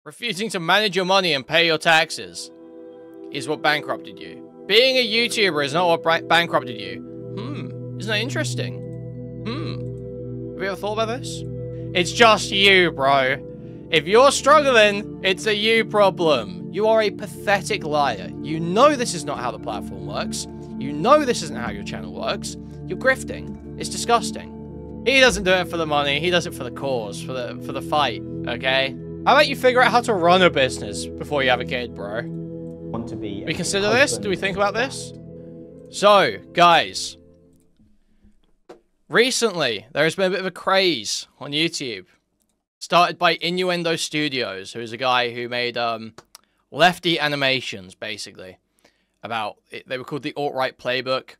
Refusing to manage your money and pay your taxes is what bankrupted you. Being a YouTuber is not what bankrupted you. Isn't that interesting? Have you ever thought about this? It's just you, bro. If you're struggling, it's a you problem. You are a pathetic liar. You know this is not how the platform works. You know this isn't how your channel works. You're grifting. It's disgusting. He doesn't do it for the money. He does it for the cause, for the fight, okay? How about you figure out how to run a business before you have a kid, bro? Want to be? We consider this? Do we think about this? So, guys. Recently, there has been a bit of a craze on YouTube. Started by Innuendo Studios, who's a guy who made Lefty animations, basically. They were called the Alt-Right Playbook.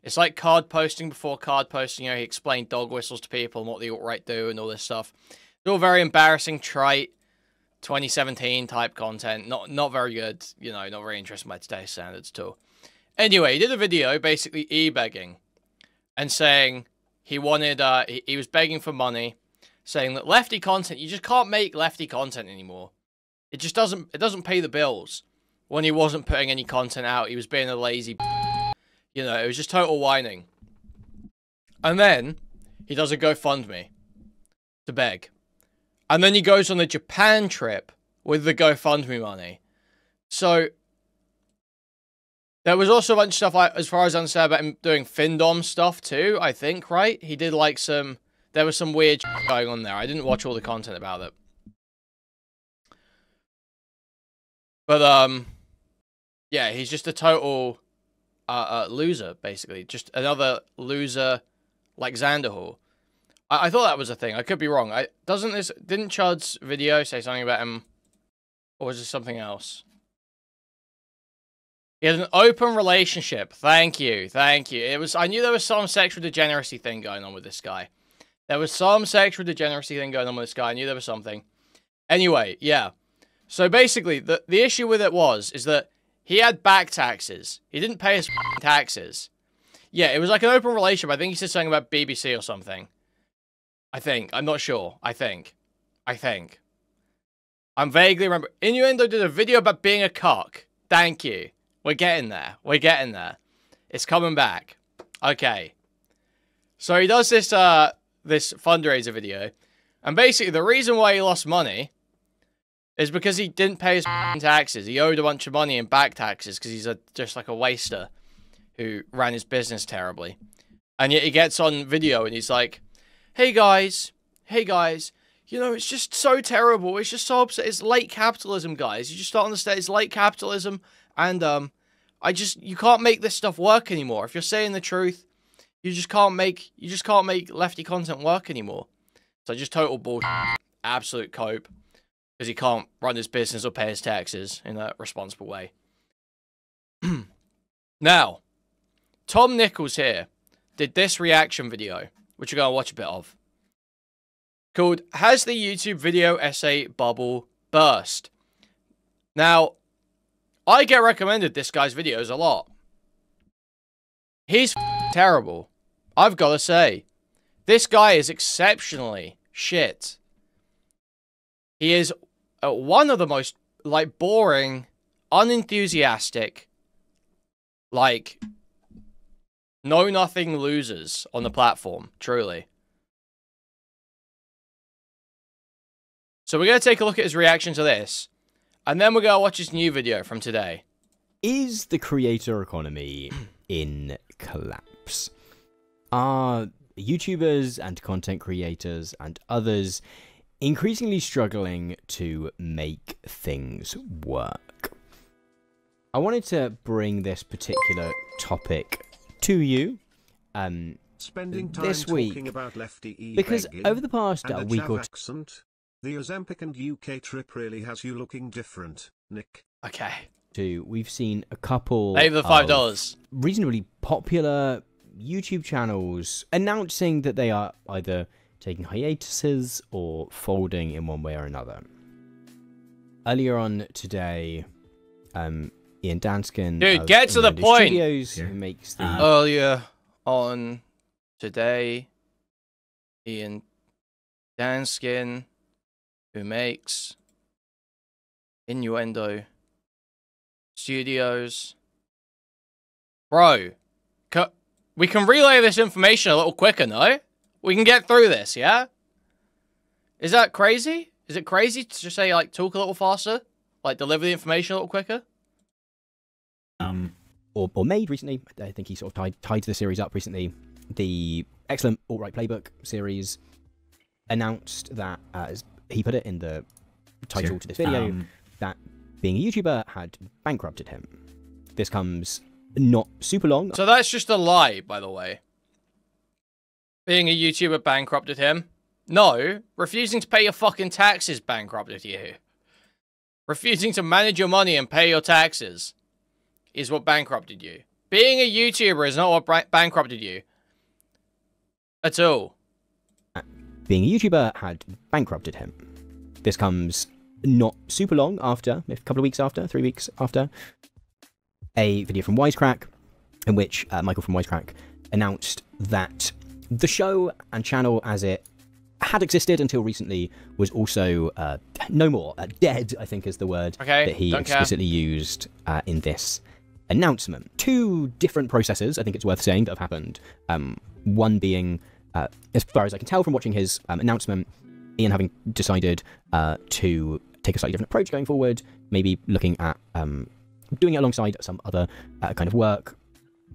It's like card posting before card posting. You know, he explained dog whistles to people and what the Alt-Right do and all this stuff. It's all very embarrassing, trite, 2017 type content. Not very good, you know, not very interesting by today's standards at all. Anyway, he did a video basically e-begging and saying he wanted, he was begging for money, saying that Lefty content, you just can't make Lefty content anymore. It just doesn't pay the bills. When he wasn't putting any content out, he was being a lazy, you know, it was just total whining. And then he does a GoFundMe to beg. And then he goes on a Japan trip with the GoFundMe money. So there was also a bunch of stuff, as far as I understand, about him doing Findom stuff too, I think, right? He did like there was some weird going on there. I didn't watch all the content about it. But, yeah, he's just a total loser, basically. Just another loser like Xanderhall. I thought that was a thing. I could be wrong. Didn't Chud's video say something about him? Or was it something else? He had an open relationship. Thank you. Thank you. I knew there was some sexual degeneracy thing going on with this guy. There was some sexual degeneracy thing going on with this guy. I knew there was something. Anyway, yeah. So basically, the issue with it is that he had back taxes. He didn't pay his taxes. Yeah, it was like an open relationship. I think he said something about BBC or something. I think. I'm not sure. I think. I'm vaguely remember. Innuendo did a video about being a cock. Thank you. We're getting there. We're getting there. It's coming back. Okay. So he does this this fundraiser video. And basically the reason why he lost money is because he didn't pay his taxes. He owed a bunch of money in back taxes because he's just like a waster who ran his business terribly. And yet he gets on video and he's like, hey guys, you know, it's just so terrible. It's just so upset. It's late capitalism, guys. You just don't understand. It's late capitalism. And, you can't make this stuff work anymore. If you're saying the truth, you just can't make Lefty content work anymore. So just total bullshit. Absolute cope. Because he can't run his business or pay his taxes in a responsible way. Now, Tom Nichols here did this reaction video, which we're going to watch a bit of, called, Has the YouTube video essay bubble burst? Now, I get recommended this guy's videos a lot. He's terrible. I've got to say. This guy is exceptionally shit. He is one of the most, like, boring, unenthusiastic, like, know-nothing losers on the platform, truly. So we're going to take a look at his reaction to this, and then we're going to watch his new video from today. Is the creator economy in collapse? Are YouTubers and content creators and others increasingly struggling to make things work? I wanted to bring this particular topic to you spending time this week talking about Lefty because over the past week or two, accent, the Ozempic and UK trip really has you looking different, Nick. Okay. We've seen a couple Pay the $5. Reasonably popular YouTube channels announcing that they are either taking hiatuses or folding in one way or another. Earlier on today, Ian Danskin, dude, get to the point. Studios, who makes the Earlier on today, Ian Danskin, who makes Innuendo Studios. Bro, we can relay this information a little quicker, no? We can get through this, yeah? Is that crazy? Is it crazy to just say, like, talk a little faster? Like, deliver the information a little quicker? Or made recently. I think he sort of tied the series up recently. The excellent alt-right playbook series announced that, as he put it in the title to this video, that being a YouTuber had bankrupted him. This comes not super long. So that's just a lie, by the way. Being a YouTuber bankrupted him. No, refusing to pay your fucking taxes bankrupted you. Refusing to manage your money and pay your taxes is what bankrupted you. Being a YouTuber is not what bankrupted you. At all. Being a YouTuber had bankrupted him. This comes not super long after, a couple of weeks after, 3 weeks after, a video from Wisecrack, in which Michael from Wisecrack announced that the show and channel as it had existed until recently was also no more. Dead, I think is the word that he explicitly used in this announcement. Two different processes, I think it's worth saying, that have happened. One being, as far as I can tell from watching his announcement, Ian having decided to take a slightly different approach going forward, maybe looking at doing it alongside some other kind of work.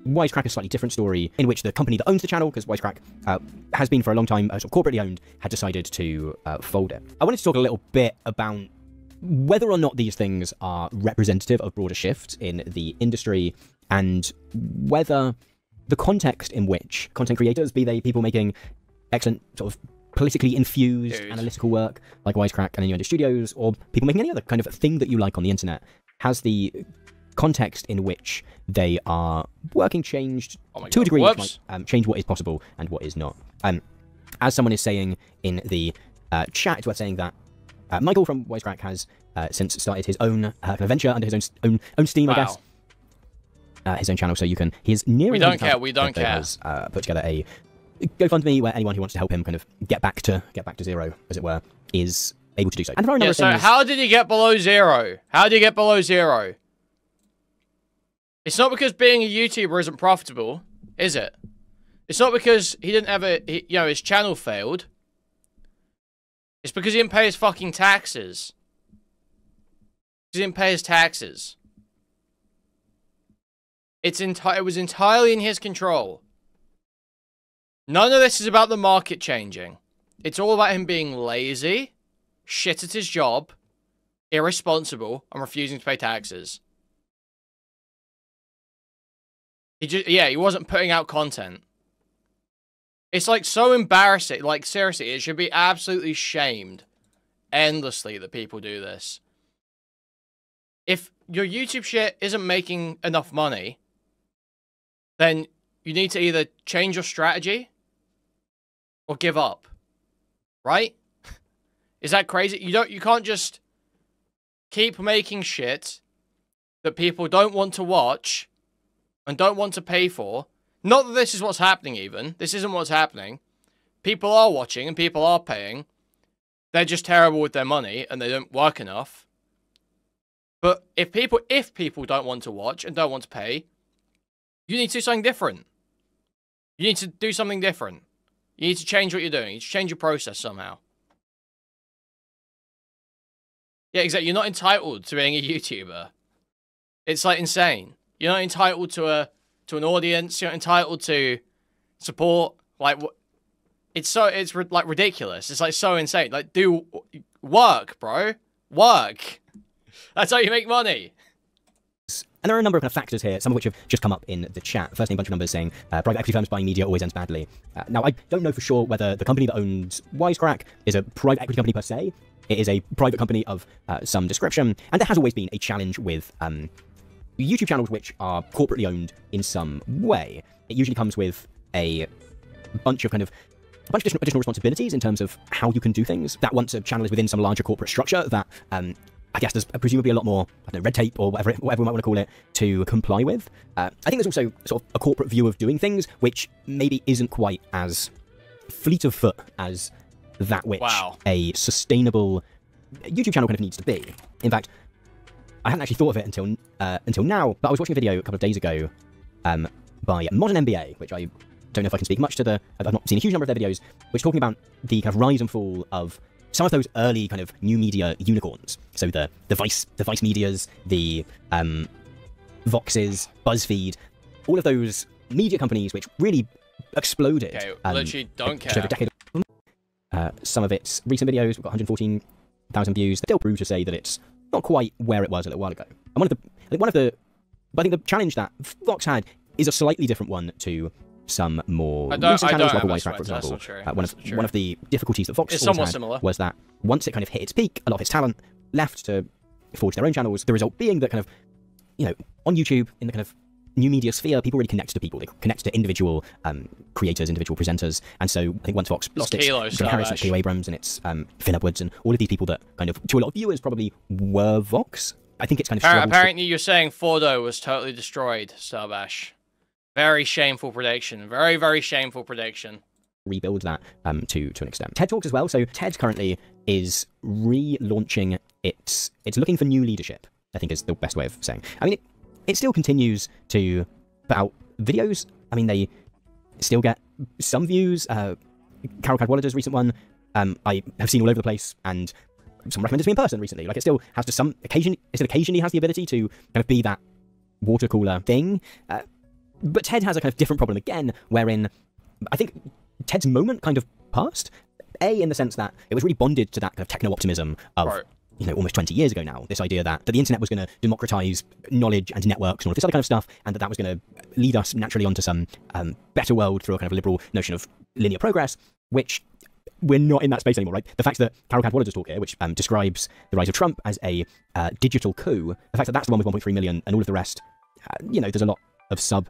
Wisecrack is a slightly different story, in which the company that owns the channel, because Wisecrack has been for a long time sort of corporately owned, had decided to fold it. I wanted to talk a little bit about whether or not these things are representative of broader shifts in the industry, and whether the context in which content creators, be they people making excellent sort of politically infused analytical work like Wisecrack and Innuendo Studios, or people making any other kind of thing that you like on the internet, has the context in which they are working changed to a degree, which might change what is possible and what is not. As someone is saying in the chat, it's worth saying that Michael from Wisecrack has since started his own kind of venture under his own steam, I guess. His own channel, so you can. He's near. We don't care. We don't care. Has put together a GoFundMe where anyone who wants to help him kind of get back to zero, as it were, is able to do so. And there are a number of things. How did he get below zero? How did he get below zero? It's not because being a YouTuber isn't profitable, is it? It's not because he didn't ever, you know, his channel failed. It's because he didn't pay his fucking taxes. He didn't pay his taxes. It was entirely in his control. None of this is about the market changing. It's all about him being lazy, shit at his job, irresponsible, and refusing to pay taxes. He wasn't putting out content. It's like so embarrassing. Like, seriously, it should be absolutely shamed endlessly that people do this. If your YouTube shit isn't making enough money, then you need to either change your strategy or give up. Right? Is that crazy? You can't just keep making shit that people don't want to watch and don't want to pay for. Not that this is what's happening even. This isn't what's happening. People are watching and people are paying. They're just terrible with their money and they don't work enough. But if people don't want to watch and don't want to pay, you need to do something different. You need to do something different. You need to change what you're doing. You need to change your process somehow. Yeah, exactly. You're not entitled to being a YouTuber. It's like insane. You're not entitled to an audience. You're not entitled to support. Like, it's like ridiculous. It's like so insane. Like, do work, bro. Work. That's how you make money. And there are a number of factors here, some of which have just come up in the chat. Firstly, a bunch of numbers saying private equity firms buying media always ends badly. Now, I don't know for sure whether the company that owns Wisecrack is a private equity company per se. It is a private company of some description, and there has always been a challenge with YouTube channels which are corporately owned in some way. It usually comes with a bunch of additional responsibilities in terms of how you can do things. That once a channel is within some larger corporate structure, that I guess there's presumably a lot more, I don't know, red tape or whatever we might want to call it, to comply with. I think there's also sort of a corporate view of doing things, which maybe isn't quite as fleet of foot as that which a sustainable YouTube channel kind of needs to be. In fact, I hadn't actually thought of it until now, but I was watching a video a couple of days ago by Modern MBA, which I don't know if I can speak much to the... I've not seen a huge number of their videos, which talking about the kind of rise and fall of some of those early kind of new media unicorns. So the Vice Medias, the Voxes, BuzzFeed, all of those media companies which really exploded. Okay, literally don't care. Over a decade. Some of its recent videos, we've got 114,000 views. They still prove to say that it's not quite where it was a little while ago. And I think the challenge that Vox had is a slightly different one to some more recent channels, like a Wisecrack, for example. One of the difficulties that Vox had was that once it kind of hit its peak, a lot of its talent left to forge their own channels. The result being that kind of, you know, on YouTube, in the kind of new media sphere, people really connect to people. They connect to individual creators, individual presenters. And so I think once Vox lost its comparison to Kilo Abrams and its Finn Upwards and all of these people that kind of, to a lot of viewers, probably were Vox, I think it's kind of... Apparently you're saying Fordo was totally destroyed, Starbash. Very shameful prediction. Very, very shameful prediction. Rebuild that to an extent. TED Talks as well. So TED currently is relaunching it's looking for new leadership, I think is the best way of saying. I mean, it still continues to put out videos. I mean, they still get some views. Carol Cadwallader's recent one, I have seen all over the place, and someone recommended to me in person recently. Like, it still has to occasionally has the ability to kind of be that water cooler thing. But TED has a kind of different problem again, wherein I think TED's moment kind of passed. In the sense that it was really bonded to that kind of techno-optimism of, you know, almost 20 years ago now. This idea that the internet was going to democratize knowledge and networks and all of this other kind of stuff, and that was going to lead us naturally onto some better world through a kind of liberal notion of linear progress, which we're not in that space anymore, right? The fact that Carol Cadwallader's talk here, which describes the rise of Trump as a digital coup, the fact that that's the one with 1.3 million and all of the rest, you know, there's a lot of sub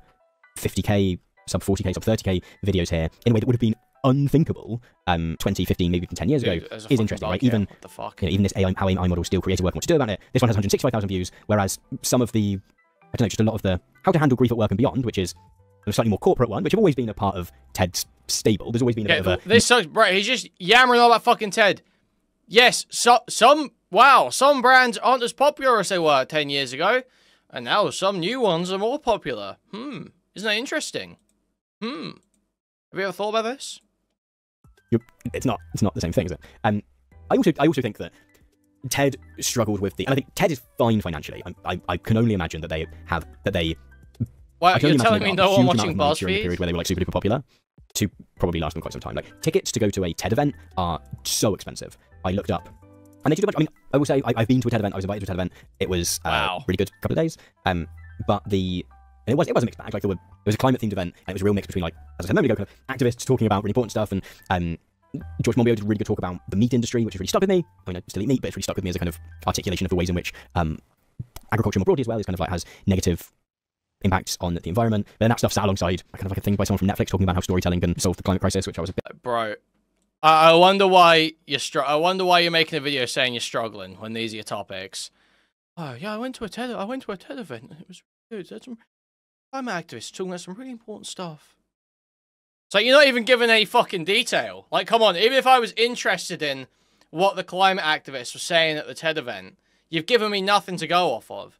50k, sub 40k, sub 30k videos here in a way that would have been unthinkable 2015, maybe even 10 years ago, is interesting, right? Even, what the fuck? You know, even this AI model still created work, what to do about it. This one has 165,000 views, whereas some of the, I don't know, just a lot of the how to handle grief at work and beyond, which is a slightly more corporate one, which have always been a part of TED's stable. There's always been a bit of a... This sucks, right? He's just yammering all about fucking TED. Yes, some brands aren't as popular as they were 10 years ago, and now some new ones are more popular. Isn't that interesting? Have you ever thought about this? It's not the same thing, is it? I also think that TED struggled with and I think TED is fine financially. I can only imagine that they. Well, you're telling me no one watching BuzzFeed during the period where they were like super duper popular to probably last them quite some time. Like, tickets to go to a TED event are so expensive. I looked up, and they do a bunch. I mean, I will say I've been to a TED event. I was invited to a TED event. It was really good couple of days. But it was a mixed bag. Like, it was a climate themed event, and it was a real mix between, like, as I said a moment ago, kind of activists talking about really important stuff, and George Monbiot did a really good talk about the meat industry, which has really stuck with me. I mean, I still eat meat, but it's really stuck with me as a kind of articulation of the ways in which agriculture more broadly as well is kind of like has negative impacts on the environment. But then that stuff sat alongside kind of like a thing by someone from Netflix talking about how storytelling can solve the climate crisis, which I was a bit... Bro, I wonder why you're making a video saying you're struggling when these are your topics. Oh yeah, I went to a TED event. And it was good. There's some climate activists talking about some really important stuff. So you're not even giving any fucking detail. Like, come on, even if I was interested in what the climate activists were saying at the TED event, you've given me nothing to go off of.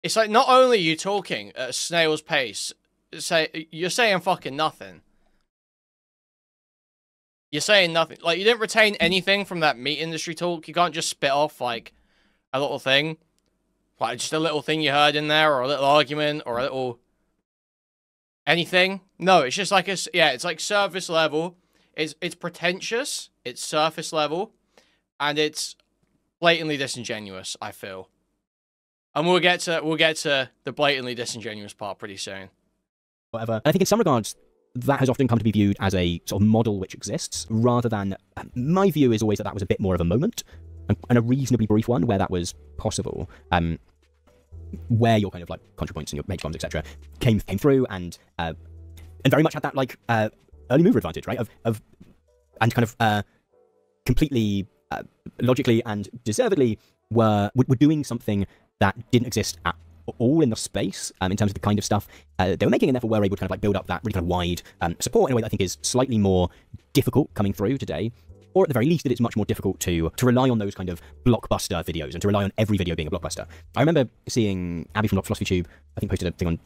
It's like, not only are you talking at a snail's pace, you're saying fucking nothing. You're saying nothing. Like, you didn't retain anything from that meat industry talk. You can't just spit off, like, a little thing. Like, just a little thing you heard in there, or a little argument, or a little... anything. No, it's just like it's like surface level. It's pretentious, it's surface level, and it's blatantly disingenuous, I feel. And we'll get to the blatantly disingenuous part pretty soon. Whatever. I think in some regards that has often come to be viewed as a sort of model which exists, rather than my view is always that was a bit more of a moment, and a reasonably brief one where that was possible. Where your kind of like ContraPoints and your H-bombs, etc., came through and very much had that like early mover advantage, right? And kind of completely logically and deservedly were doing something that didn't exist at all in the space in terms of the kind of stuff they were making, and therefore were able to kind of like build up that really kind of wide support in a way that I think is slightly more difficult coming through today. or at the very least that it's much more difficult to rely on those kind of blockbuster videos and to rely on every video being a blockbuster. I remember seeing Abby from Philosophy Tube, I think, posted a thing on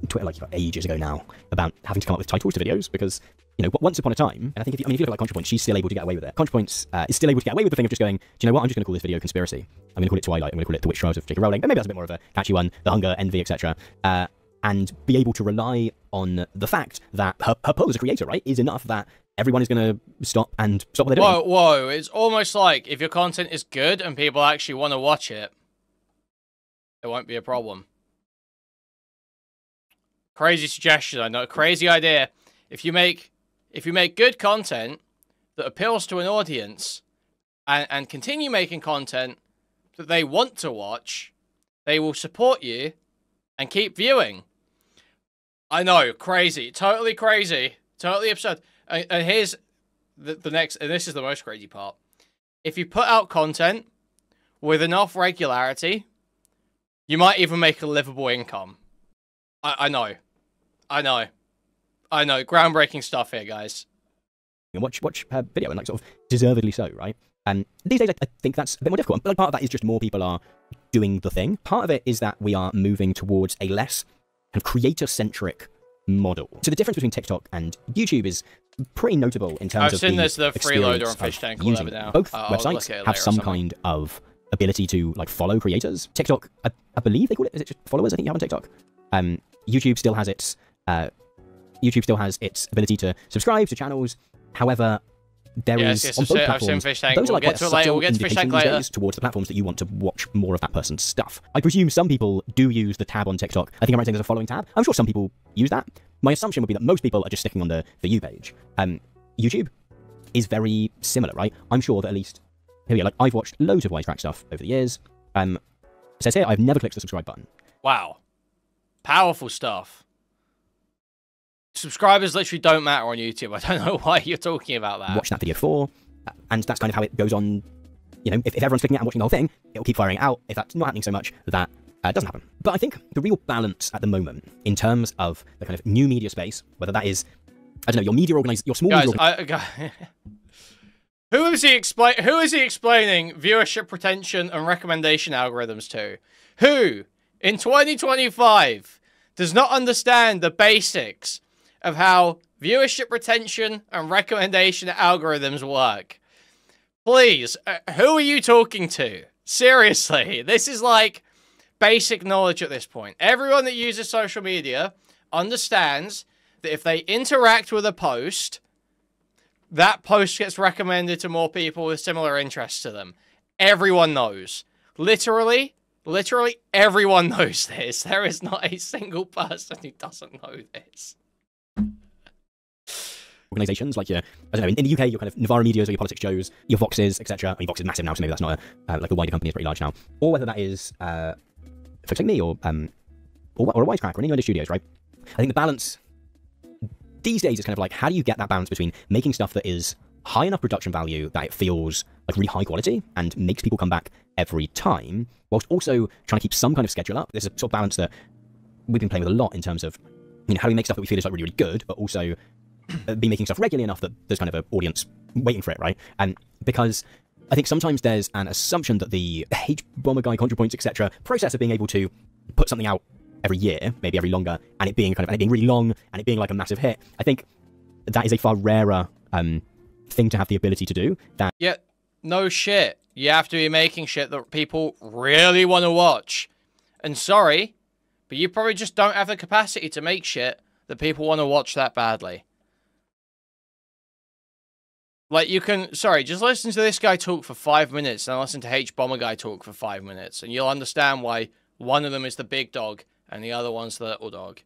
Twitter like ages ago now about having to come up with titles to videos because, you know, once upon a time, and I think if you look at like ContraPoints, she's still able to get away with it. ContraPoints is still able to get away with the thing of just going, do you know what, I'm just going to call this video Conspiracy. I'm going to call it Twilight, I'm going to call it The Witch Trials of J.K. Rowling, but maybe that's a bit more of a catchy one, The Hunger, Envy, etc. And be able to rely on the fact that her pull as a creator, right, is enough that everyone is going to stop what they're doing. Whoa, it's almost like if your content is good and people actually want to watch it, it won't be a problem. Crazy suggestion, I know, crazy idea. If you make good content that appeals to an audience and continue making content that they want to watch, they will support you and keep viewing. I know, crazy, totally absurd. And here's the next, and this is the most crazy part. If you put out content with enough regularity, you might even make a livable income. I know. Groundbreaking stuff here, guys. And watch her video, and like sort of deservedly so, right? And these days, I think that's a bit more difficult. But like, part of that is just more people are doing the thing. Part of it is that we are moving towards a less kind of creator-centric model. So the difference between TikTok and YouTube is pretty notable in terms of I've seen this, the freeloader on Fish Tank, using now. Both websites have some kind of ability to like follow creators. TikTok, I believe they call it, is it just followers? I think you have on TikTok. YouTube still has its ability to subscribe to channels. However, there is on both platforms, those are like quite subtle indications these days towards the platforms that you want to watch more of that person's stuff. I presume some people do use the tab on TikTok. I think I'm right saying there's a following tab. I'm sure some people use that. My assumption would be that most people are just sticking on the You page. YouTube is very similar, right? I'm sure that at least, here we go, like I've watched loads of Wisecrack stuff over the years. It says here, I've never clicked the subscribe button. Wow. Powerful stuff. Subscribers literally don't matter on YouTube. I don't know why you're talking about that. Watch that video for, and that's kind of how it goes on. You know, if everyone's clicking it and watching the whole thing, it'll keep firing it out. If that's not happening so much, that doesn't happen. But I think the real balance at the moment, in terms of the kind of new media space, whether that is, I don't know, your media organization, your small media Who is he explaining viewership retention and recommendation algorithms to? Who, in 2025, does not understand the basics of how viewership retention and recommendation algorithms work? Please, who are you talking to? Seriously, this is like basic knowledge at this point. Everyone that uses social media understands that if they interact with a post, that post gets recommended to more people with similar interests to them. Everyone knows. Literally everyone knows this. There is not a single person who doesn't know this. Organizations like your, I don't know, in the UK, your kind of Novara Medias or your politics shows, your Voxes, etc. I mean, Vox is massive now, so maybe that's not like the wider company is pretty large now. Or whether that is folks like me or a Wisecrack or any other studios, right? I think the balance these days is kind of like, how do you get that balance between making stuff that is high enough production value that it feels like really high quality and makes people come back every time, whilst also trying to keep some kind of schedule up. There's a sort of balance that we've been playing with a lot in terms of, you know, how do we make stuff that we feel is like really, really good, but also be making stuff regularly enough that there's kind of an audience waiting for it, right? And because I think sometimes there's an assumption that the H-Bomber Guy, ContraPoints, etc. process of being able to put something out every year, maybe every longer, and it being really long, and it being like a massive hit, I think that is a far rarer thing to have the ability to do. Yeah, no shit. You have to be making shit that people really want to watch. And sorry, but you probably just don't have the capacity to make shit that people want to watch that badly. Like, you can, sorry, just listen to this guy talk for 5 minutes and listen to H-Bomber Guy talk for 5 minutes, and you'll understand why one of them is the big dog and the other one's the little dog.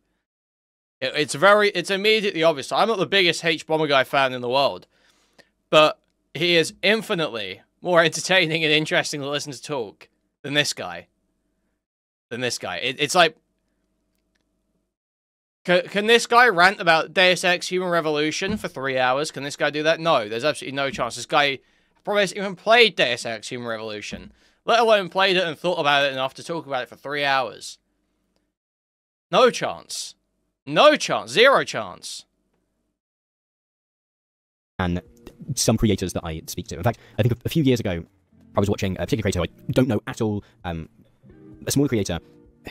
It's immediately obvious. I'm not the biggest H-Bomber Guy fan in the world, but he is infinitely more entertaining and interesting to listen to talk than this guy. It's like, can this guy rant about Deus Ex Human Revolution for 3 hours? Can this guy do that? No, there's absolutely no chance. This guy probably hasn't even played Deus Ex Human Revolution, let alone played it and thought about it enough to talk about it for 3 hours. No chance. No chance. Zero chance. And some creators that I speak to. In fact, I think a few years ago, I was watching a particular creator who I don't know at all, a small creator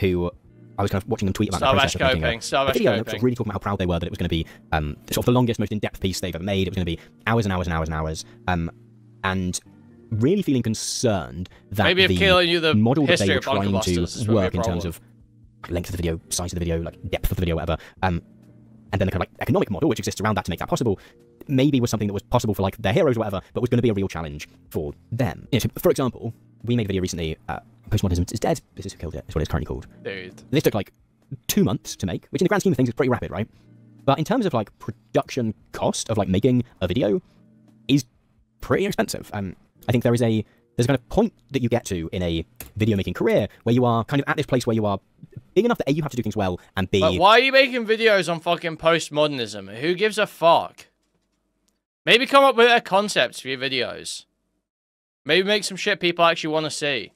who I was kind of watching them tweet about the process of making a video, and they were really talking about how proud they were that it was going to be sort of the longest, most in-depth piece they've ever made. It was going to be hours and hours and hours and hours, and really feeling concerned that maybe the model that they were trying to work in terms of length of the video, size of the video, like depth of the video, whatever, and then the kind of like economic model which exists around that to make that possible, maybe was something that was possible for like their heroes or whatever, but was going to be a real challenge for them. You know, so for example, we made a video recently, Postmodernism is Dead, This Is Who Killed It, is what it's currently called. Dude. This took like 2 months to make, which in the grand scheme of things is pretty rapid, right? But in terms of like production cost of like making a video is pretty expensive. I think there's a kind of point that you get to in a video making career where you are kind of at this place where you are big enough that A, you have to do things well, and B... But why are you making videos on fucking postmodernism? Who gives a fuck? Maybe come up with a concept for your videos. Maybe make some shit people actually want to see.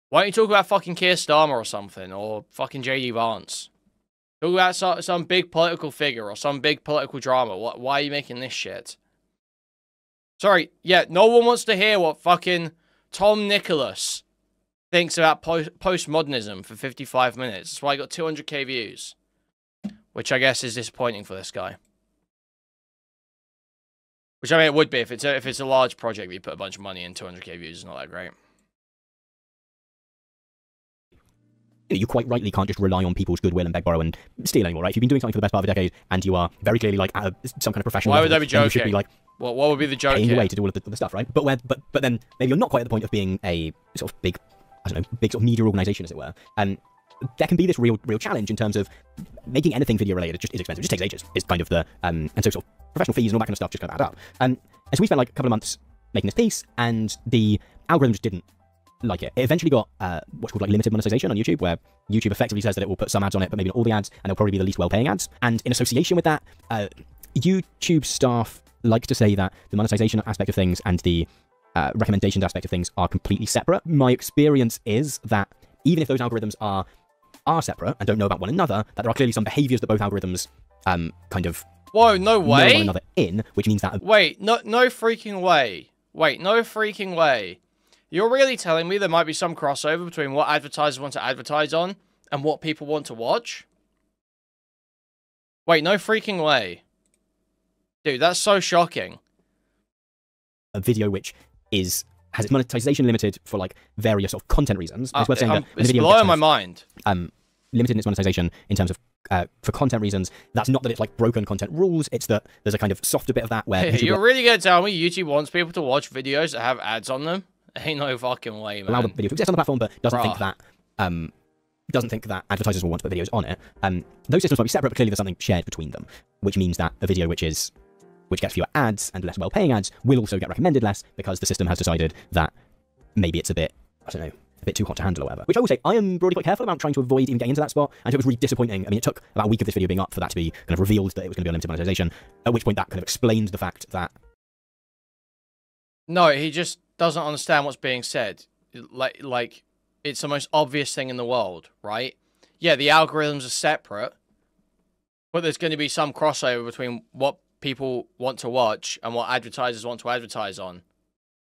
Why don't you talk about fucking Keir Starmer or something, or fucking JD Vance? Talk about some big political figure or some big political drama. Why are you making this shit? Sorry, yeah, no one wants to hear what fucking Tom Nicholas thinks about postmodernism for 55 minutes. That's why I got 200k views. Which I guess is disappointing for this guy. Which, I mean, it would be if it's a large project where you put a bunch of money in. 200k views is not that great. You quite rightly can't just rely on people's goodwill and beg, borrow, and steal anymore, right? If you've been doing something for the best part of a decade, and you are very clearly, like, at some kind of professional level, would they be joking? you should be, like, what would be the joke paying your way to do all of the stuff, right? But then maybe you're not quite at the point of being a sort of big, I don't know, big sort of media organisation, as it were. And there can be this real challenge in terms of making anything video related. It just is expensive. It just takes ages. It's kind of the and so sort of professional fees and all that kind of stuff just kind of add up. And so we spent like a couple of months making this piece, and the algorithm just didn't like it. It eventually got what's called like limited monetization on YouTube, where YouTube effectively says that it will put some ads on it, but maybe not all the ads, and they'll probably be the least well-paying ads. And in association with that, YouTube staff like to say that the monetization aspect of things and the recommendations aspect of things are completely separate. My experience is that even if those algorithms are separate and don't know about one another, that there are clearly some behaviors that both algorithms kind of whoa, no way, know one another in, which means that wait, no freaking way. Wait, no freaking way. You're really telling me there might be some crossover between what advertisers want to advertise on and what people want to watch? Wait, no freaking way. Dude, that's so shocking. A video which has its monetization limited for like various sort of content reasons. It's worth saying that it's blowing my mind. Limited in its monetization in terms of for content reasons. That's not that it's like broken content rules. It's that there's a kind of softer bit of that where you're really gonna tell me YouTube wants people to watch videos that have ads on them? Ain't no fucking way, man. Allow the video to exist on the platform, but doesn't think that advertisers will want to put videos on it. Those systems might be separate, but clearly there's something shared between them, which means that a video which gets fewer ads and less well-paying ads will also get recommended less because the system has decided that maybe it's a bit, I don't know, a bit too hot to handle or whatever. Which I will say, I am broadly quite careful about trying to avoid even getting into that spot, and so it was really disappointing. I mean, it took about a week of this video being up for that to be kind of revealed that it was going to be unlimited monetization, at which point that kind of explained the fact that... No, he just doesn't understand what's being said. Like, it's the most obvious thing in the world, right? Yeah, the algorithms are separate, but there's going to be some crossover between what people want to watch and what advertisers want to advertise on,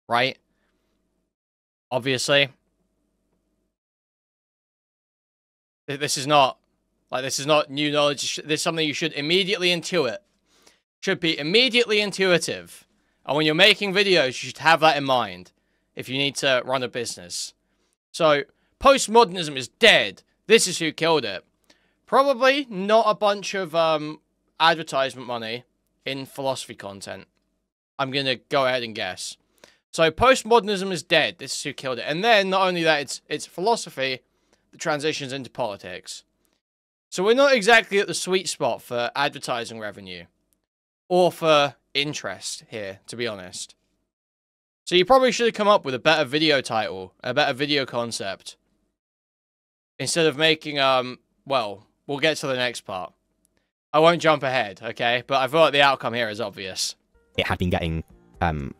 right? Obviously. This is not new knowledge. This is something you should immediately intuit. Should be immediately intuitive. And when you're making videos, you should have that in mind if you need to run a business. So, postmodernism is dead. This is who killed it. Probably not a bunch of advertisement money in philosophy content. I'm going to go ahead and guess. So, postmodernism is dead. This is who killed it. And then, not only that, it's philosophy that transitions into politics. So, we're not exactly at the sweet spot for advertising revenue. Or for interest here, to be honest. So you probably should have come up with a better video title, a better video concept. Instead of making, well, we'll get to the next part. I won't jump ahead, okay? But I thought the outcome here is obvious. It had been getting, it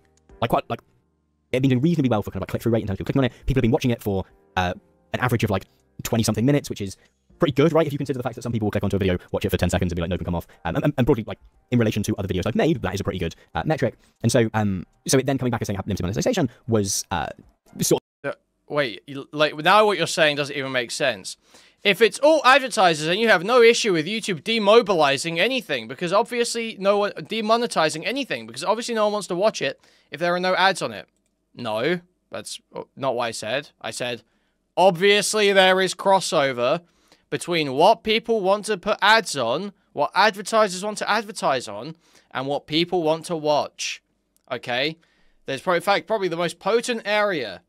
had been doing reasonably well for kind of like click-through rate in terms of people clicking on it. People have been watching it for an average of like 20-something minutes, which is pretty good, right? If you consider the fact that some people will click onto a video, watch it for 10 seconds and be like, nope, and come off. And broadly, like, in relation to other videos I've made, that is a pretty good metric. And so, so it then coming back and saying limited monetization was sort of... Wait, like, now what you're saying doesn't even make sense. If it's all advertisers and you have no issue with YouTube demobilizing anything, because obviously no one... demonetizing anything, because obviously no one wants to watch it if there are no ads on it. No, that's not what I said. I said, obviously there is crossover between what people want to put ads on, what advertisers want to advertise on, and what people want to watch. Okay? There's probably, in fact, probably the most potent area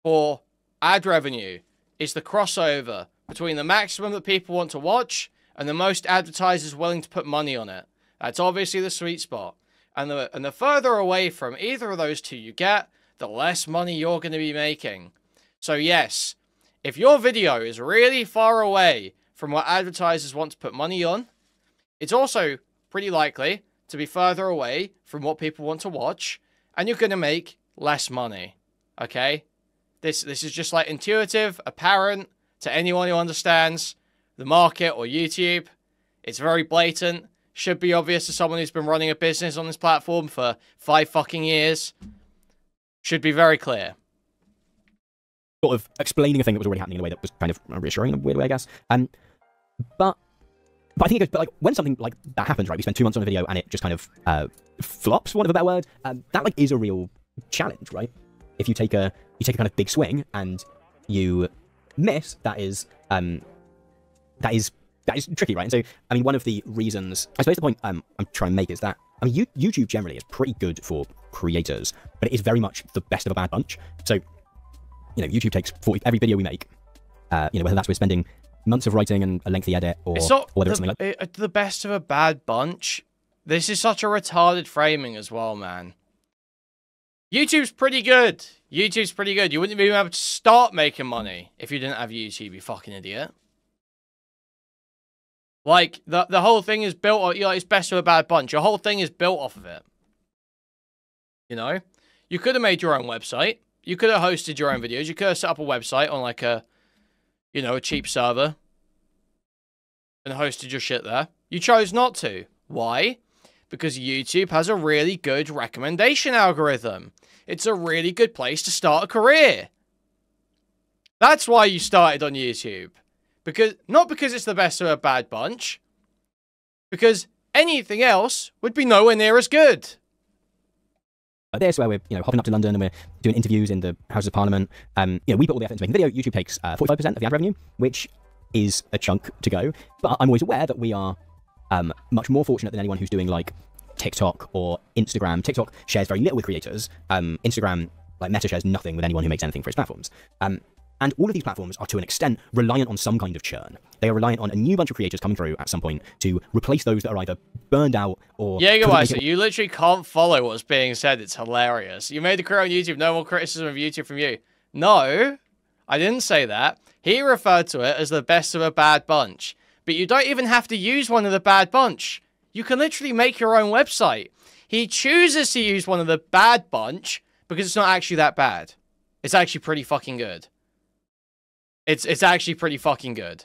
for ad revenue is the crossover between the maximum that people want to watch and the most advertisers willing to put money on it. That's obviously the sweet spot. And the further away from either of those two you get, the less money you're going to be making. So yes, if your video is really far away from what advertisers want to put money on, it's also pretty likely to be further away from what people want to watch, and you're going to make less money. Okay? This is just like intuitive, apparent to anyone who understands the market or YouTube. It's very blatant. Should be obvious to someone who's been running a business on this platform for 5 fucking years. Should be very clear. Sort of explaining a thing that was already happening in a way that was kind of reassuring in a weird way, I guess. But I think it goes, but like, when something like that happens, right, we spend 2 months on a video and it just kind of flops, for want of a better word, that like is a real challenge, right? If you take a kind of big swing and you miss, that is tricky, right? And so, I mean, one of the reasons, I suppose the point I'm trying to make is that, I mean, YouTube generally is pretty good for creators, but it is very much the best of a bad bunch. So, you know, YouTube takes every video we make, you know, whether that's we're spending months of writing and a lengthy edit, or whether it's something like... the best of a bad bunch? This is such a retarded framing as well, man. YouTube's pretty good. YouTube's pretty good. You wouldn't be able to start making money if you didn't have YouTube, you fucking idiot. Like, the whole thing is built on, you know, it's best of a bad bunch. Your whole thing is built off of it. You know? You could have made your own website. You could have hosted your own videos. You could have set up a website on, like, a, you know, a cheap server. And hosted your shit there. You chose not to. Why? Because YouTube has a really good recommendation algorithm. It's a really good place to start a career. That's why you started on YouTube. Not because it's the best of a bad bunch. Because anything else would be nowhere near as good. This where we're, you know, hopping up to London and we're doing interviews in the Houses of Parliament. You know, we put all the effort into making video. YouTube takes 45% of the ad revenue, which is a chunk to go. But I'm always aware that we are much more fortunate than anyone who's doing like TikTok or Instagram. TikTok shares very little with creators. Instagram, like Meta, shares nothing with anyone who makes anything for its platforms. And all of these platforms are, to an extent, reliant on some kind of churn. They are reliant on a new bunch of creators coming through at some point to replace those that are either burned out or... Jägermeister, you literally can't follow what's being said. It's hilarious. You made a career on YouTube. No more criticism of YouTube from you. No, I didn't say that. He referred to it as the best of a bad bunch. But you don't even have to use one of the bad bunch. You can literally make your own website. He chooses to use one of the bad bunch because it's not actually that bad. It's actually pretty fucking good. It's actually pretty fucking good.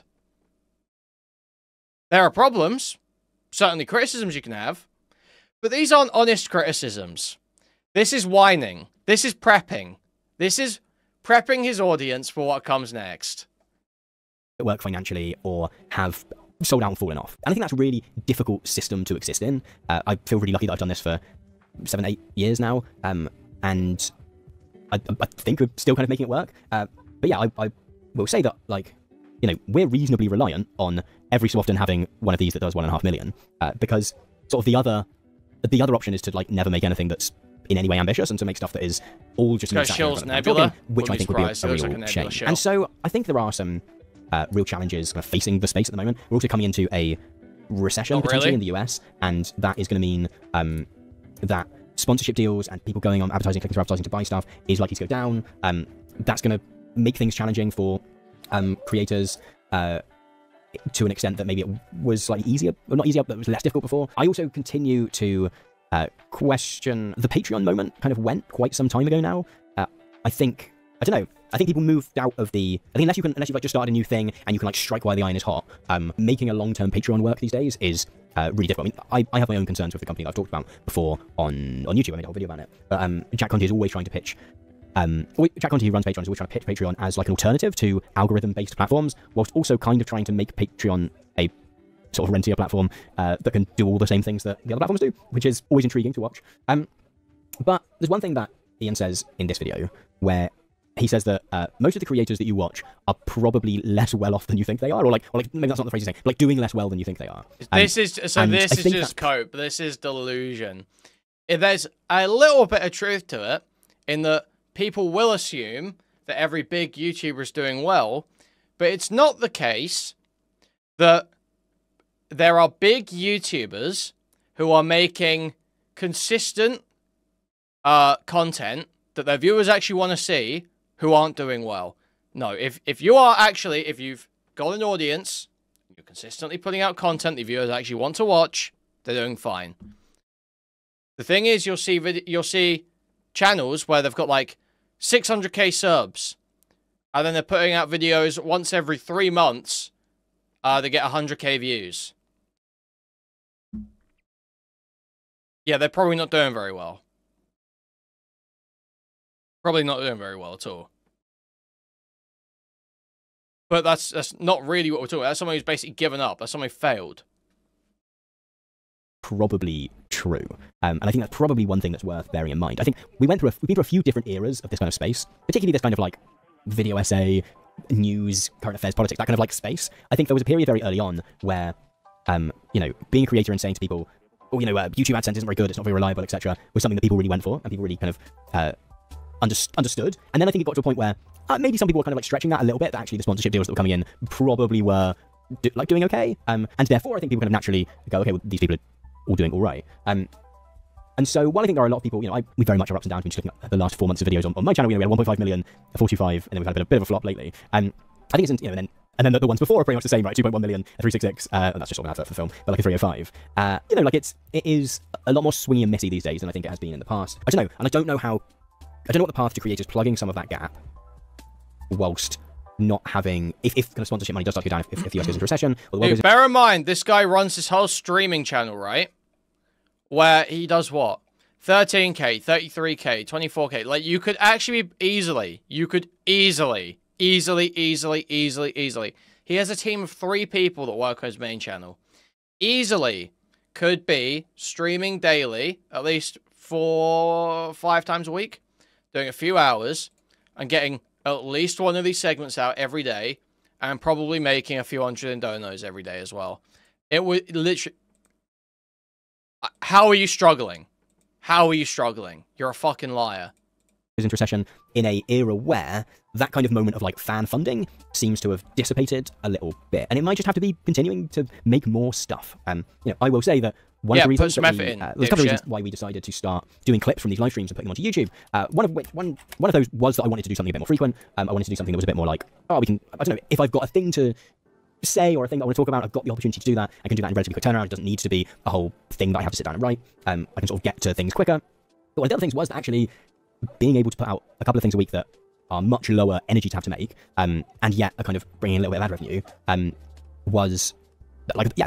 There are problems. Certainly criticisms you can have. But these aren't honest criticisms. This is whining. This is prepping. This is prepping his audience for what comes next. Work financially or have sold out and fallen off. And I think that's a really difficult system to exist in. I feel really lucky that I've done this for 7, 8 years now. And I think we're still kind of making it work. But yeah, I will say that, like, you know, we're reasonably reliant on every so often having one of these that does 1.5 million, because sort of the other option is to like never make anything that's in any way ambitious and to make stuff that is all just Nebula, which I think would be a real shame. And so I think there are some real challenges kind of facing the space at the moment. We're also coming into a recession potentially in the US, and that is going to mean that sponsorship deals and people going on advertising, clicking through advertising to buy stuff is likely to go down. That's going to make things challenging for creators to an extent that maybe it was like easier, or not easier, but it was less difficult before. I also continue to question the Patreon moment kind of went quite some time ago now. I think, I don't know, I think people moved out of the... I think unless you've like just started a new thing and you can like strike while the iron is hot, making a long-term Patreon work these days is really difficult. I mean, I have my own concerns with the company that I've talked about before on YouTube. I made a whole video about it. But Jack Conte is always trying to pitch... Jack Conte, who runs Patreon, is always trying to pitch Patreon as like an alternative to algorithm-based platforms, whilst also kind of trying to make Patreon a sort of rentier platform that can do all the same things that the other platforms do, which is always intriguing to watch. But there's one thing that Ian says in this video where he says that most of the creators that you watch are probably less well off than you think they are, or like maybe that's not the phrase he's saying, but like doing less well than you think they are. This is just cope. This is delusion. There's a little bit of truth to it in that people will assume that every big YouTuber is doing well, but it's not the case that there are big YouTubers who are making consistent content that their viewers actually want to see who aren't doing well. No, if you've got an audience, you're consistently putting out content the viewers actually want to watch, they're doing fine. The thing is, you'll see channels where they've got like 600k subs, and then they're putting out videos once every 3 months. They get 100k views. Yeah, they're probably not doing very well. Probably not doing very well at all. But that's not really what we're talking about. That's someone who's basically given up. That's someone who failed. Probably true. And I think that's probably one thing that's worth bearing in mind. I think we've been through a few different eras of this kind of space, particularly this kind of like video essay, news, current affairs, politics, that kind of like space. I think there was a period very early on where, you know, being a creator and saying to people, oh, you know, YouTube AdSense isn't very good, it's not very reliable, etc., was something that people really went for and people really kind of understood. And then I think it got to a point where maybe some people were kind of like stretching that a little bit, that actually the sponsorship deals that were coming in probably were doing okay. And therefore I think people kind of naturally go, okay, well, these people are all doing all right. And so while I think there are a lot of people, you know, we very much are ups and downs. We're just looking at the last 4 months of videos on my channel. You know, we had 1.5 million, 45, and then we've had a bit of a flop lately. I think it's, you know, and then the ones before are pretty much the same, right? 2.1 million, 366, and that's just all an advert for the film, but like a 305. You know, like it is a lot more swingy and messy these days than I think it has been in the past. I don't know, and I don't know what the path to creators plugging some of that gap whilst not having, if kind of sponsorship money does start to go down, if the US goes into recession. Or the world goes bear in mind, this guy runs this whole streaming channel, right? Where he does what? 13k, 33k, 24k. Like, you could actually easily. He has a team of 3 people that work on his main channel. Easily could be streaming daily, at least 4 or 5 times a week, doing a few hours, and getting at least one of these segments out every day, and probably making a few hundred in donos every day as well. It would literally... How are you struggling? How are you struggling? You're a fucking liar. Into recession in a era where that kind of moment of like fan funding seems to have dissipated a little bit, and it might just have to be continuing to make more stuff. You know, I will say that one of the reasons there's a couple of reasons why we decided to start doing clips from these live streams and putting them onto YouTube. One of those was that I wanted to do something a bit more frequent. I wanted to do something that was a bit more like, oh, we can, I don't know, if I've got a thing to say or a thing that I want to talk about, I've got the opportunity to do that. I can do that in relatively quick turnaround. It doesn't need to be a whole thing that I have to sit down and write. I can sort of get to things quicker. But one of the other things was actually being able to put out a couple of things a week that are much lower energy to have to make, and yet are kind of bringing in a little bit of ad revenue, was like, yeah,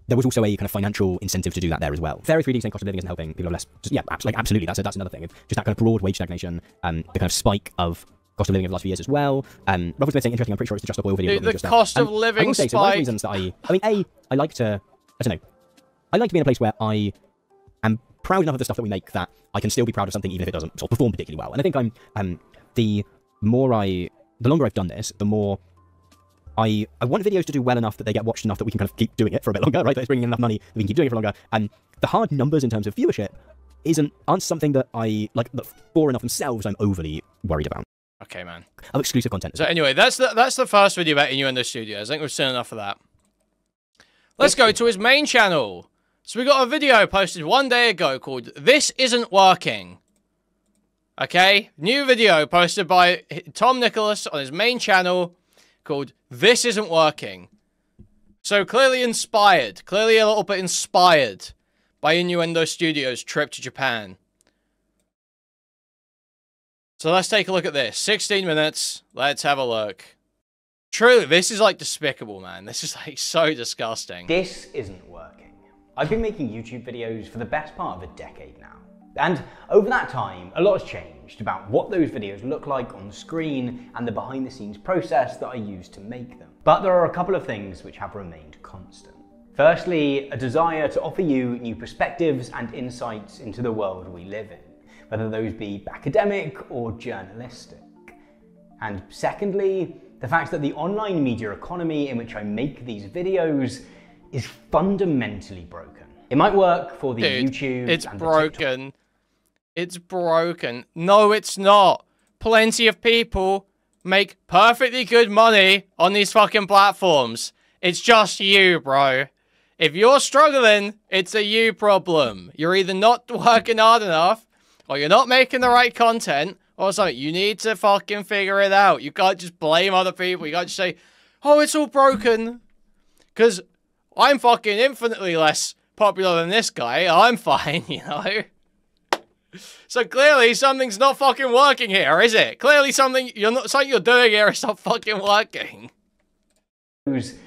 there was also a kind of financial incentive to do that there as well. Very 3D saying cost of living isn't helping people are less. Just, yeah, like absolutely, that's another thing. Just that kind of broad wage stagnation, the kind of spike of cost of living over the last few years as well. Ruffles been saying interesting. I'm pretty sure it's the Just Up Oil video. The cost of living I will say, so one of the reasons that I like to be in a place where I am proud enough of the stuff that we make that I can still be proud of something even if it doesn't sort of perform particularly well. And I think the longer I've done this, the more I want videos to do well enough that they get watched enough that we can kind of keep doing it for a bit longer, right? That it's bringing in enough money that we can keep doing it for longer. And the hard numbers in terms of viewership aren't something that that for enough themselves I'm overly worried about. Okay, man. Of exclusive content. So anyway, that's the first video about Innuendo Studios. I think we've seen enough of that. Let's go to his main channel. So we got a video posted 1 day ago called "This Isn't Working." Okay, new video posted by Tom Nicholas on his main channel called "This Isn't Working." So clearly inspired, clearly a little bit inspired by Innuendo Studios' trip to Japan. So let's take a look at this. 16 minutes. Let's have a look. Truly, this is like despicable, man. This is like so disgusting. This isn't working. I've been making YouTube videos for the best part of a decade now. And over that time, a lot has changed about what those videos look like on the screen and the behind the scenes process that I use to make them. But there are a couple of things which have remained constant. Firstly, a desire to offer you new perspectives and insights into the world we live in, whether those be academic or journalistic. And secondly, the fact that the online media economy in which I make these videos is fundamentally broken. It might work for the YouTube it's and broken. the TikTok. It's broken. No, it's not. Plenty of people make perfectly good money on these fucking platforms. It's just you, bro. If you're struggling, it's a you problem. You're either not working hard enough, or you're not making the right content, or something. You need to fucking figure it out. You can't just blame other people. You can't just say, oh, it's all broken. Because I'm fucking infinitely less popular than this guy. I'm fine, you know? So clearly something's not fucking working here, is it? Clearly something you're doing here is not fucking working. Is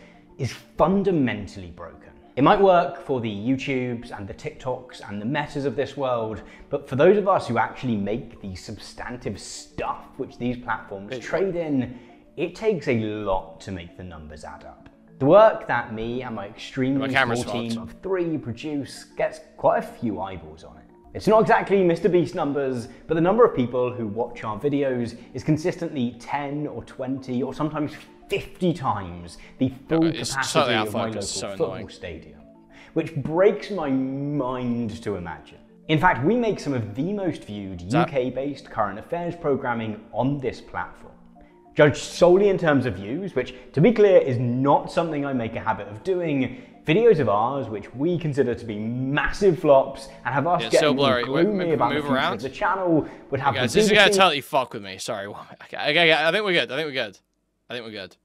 fundamentally broken. It might work for the YouTubes and the TikToks and the Metas of this world, but for those of us who actually make the substantive stuff which these platforms trade in, it takes a lot to make the numbers add up. The work that me and my extremely small team of 3 produce gets quite a few eyeballs on it. It's not exactly Mr. Beast numbers, but the number of people who watch our videos is consistently 10 or 20 or sometimes 50 times the full capacity of my local football stadium, which breaks my mind to imagine. In fact, we make some of the most viewed UK-based current affairs programming on this platform. Judged solely in terms of views, which, to be clear, is not something I make a habit of doing, videos of ours which we consider to be massive flops and have us getting so blurry. gloomy about the future of the channel would have the this is gonna totally fuck with me. Sorry. Okay, I think we're good. I think we're good.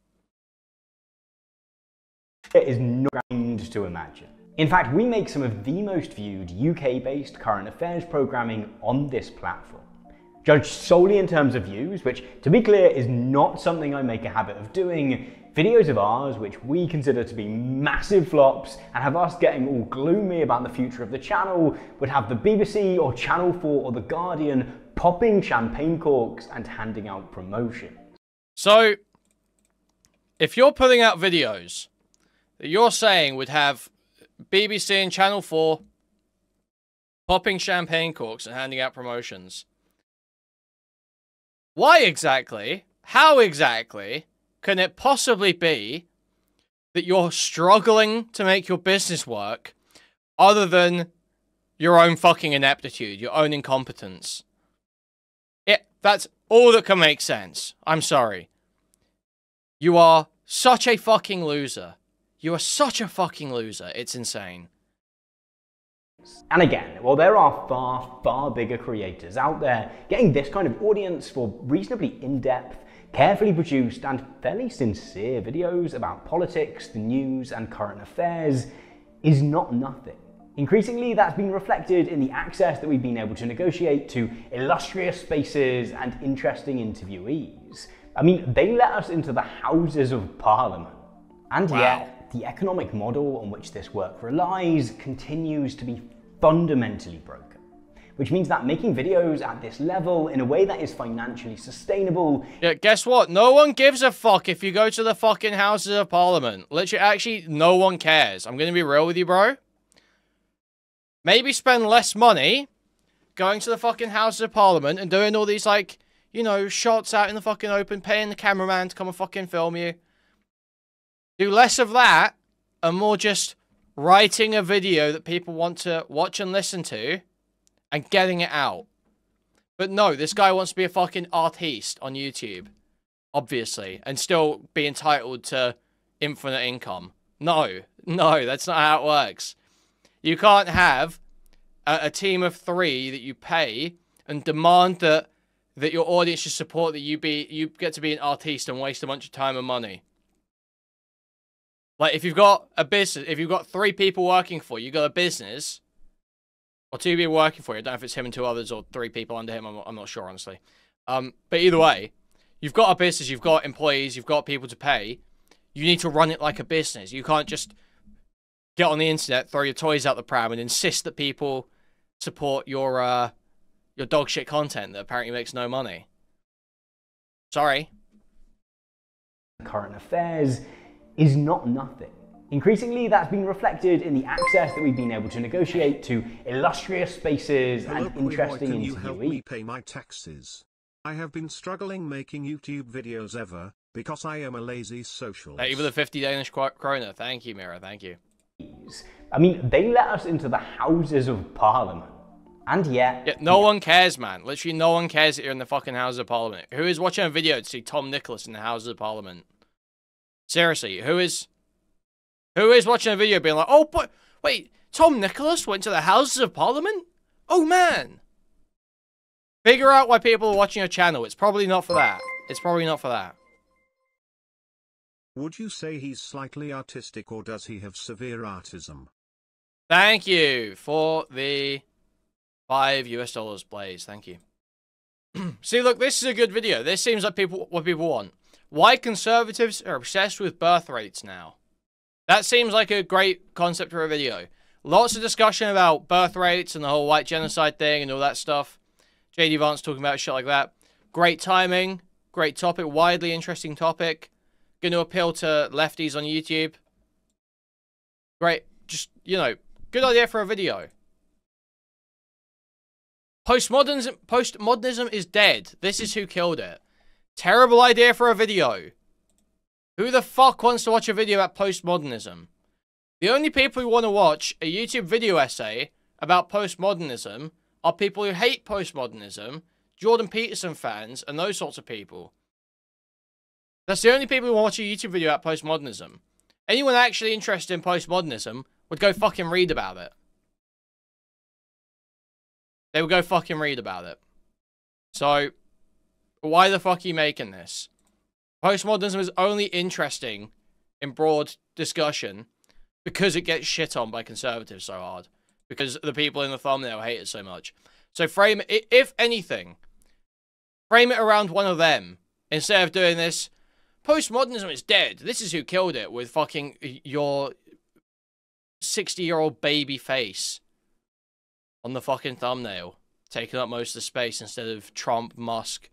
It is not grand to imagine. In fact, we make some of the most viewed UK-based current affairs programming on this platform. Judged solely in terms of views, which, to be clear, is not something I make a habit of doing, videos of ours which we consider to be massive flops and have us getting all gloomy about the future of the channel would have the BBC or Channel 4 or The Guardian popping champagne corks and handing out promotions. So, if you're putting out videos that you're saying would have BBC and Channel 4 popping champagne corks and handing out promotions, why exactly, how exactly, can it possibly be that you're struggling to make your business work other than your own fucking ineptitude, your own incompetence? That's all that can make sense. I'm sorry. You are such a fucking loser. You are such a fucking loser. It's insane. And again, while there are far, far bigger creators out there, getting this kind of audience for reasonably in-depth, carefully produced and fairly sincere videos about politics, the news and current affairs is not nothing. Increasingly, that's been reflected in the access that we've been able to negotiate to illustrious spaces and interesting interviewees. I mean, they let us into the Houses of Parliament. And yet, the economic model on which this work relies continues to be fundamentally broken, which means that making videos at this level in a way that is financially sustainable... Yeah, guess what? No one gives a fuck if you go to the fucking Houses of Parliament. Literally, actually, no one cares. I'm gonna be real with you, bro. Maybe spend less money going to the fucking Houses of Parliament and doing all these, like, you know, shots out in the fucking open, paying the cameraman to come and fucking film you. Do less of that and more just writing a video that people want to watch and listen to and getting it out. But no, this guy wants to be a fucking artiste on YouTube, obviously, and still be entitled to infinite income. No, that's not how it works. You can't have a team of 3 that you pay and demand that your audience should support that you get to be an artiste and waste a bunch of time and money. Like, if you've got a business, if you've got 3 people working for you, you've got a business, or 2 people working for you, I don't know if it's him and 2 others or 3 people under him, I'm not sure, honestly. But either way, you've got a business, you've got employees, you've got people to pay. You need to run it like a business. You can't just get on the internet, throw your toys out the pram, and insist that people support your dog shit content that apparently makes no money. Sorry. Current affairs is not nothing. Increasingly, that's been reflected in the access that we've been able to negotiate to illustrious spaces and interesting Can you help me interviewees. pay my taxes? I have been struggling making YouTube videos ever, because I am a lazy socialist. Even the 50 Danish kroner. Thank you, Mira. Thank you. I mean, they let us into the Houses of Parliament. And yet... Yeah, no one cares, man. Literally no one cares that you're in the fucking Houses of Parliament. Who is watching a video to see Tom Nicholas in the Houses of Parliament? Seriously, who is watching a video being like, oh, but wait, Tom Nicholas went to the Houses of Parliament? Oh, man. Figure out why people are watching your channel. It's probably not for that. It's probably not for that. Would you say he's slightly artistic, or does he have severe autism? Thank you for the $5 Blaze. Thank you. See, look, this is a good video. This seems like what people want. Why conservatives are obsessed with birth rates now. That seems like a great concept for a video. Lots of discussion about birth rates and the whole white genocide thing and all that stuff. JD Vance talking about shit like that. Great timing. Great topic. Widely interesting topic. Going to appeal to lefties on YouTube. Great. Just, you know, good idea for a video. Postmodernism is dead. This is who killed it. Terrible idea for a video. Who the fuck wants to watch a video about postmodernism? The only people who want to watch a YouTube video essay about postmodernism are people who hate postmodernism, Jordan Peterson fans, and those sorts of people. That's the only people who watch a YouTube video about postmodernism. Anyone actually interested in postmodernism would go fucking read about it. They would go fucking read about it. So, why the fuck are you making this? Postmodernism is only interesting in broad discussion because it gets shit on by conservatives so hard. Because the people in the thumbnail hate it so much. So frame it, if anything, frame it around one of them. Instead of doing this, postmodernism is dead. This is who killed it, with fucking your 60-year-old baby face on the fucking thumbnail, taking up most of the space instead of Trump, Musk,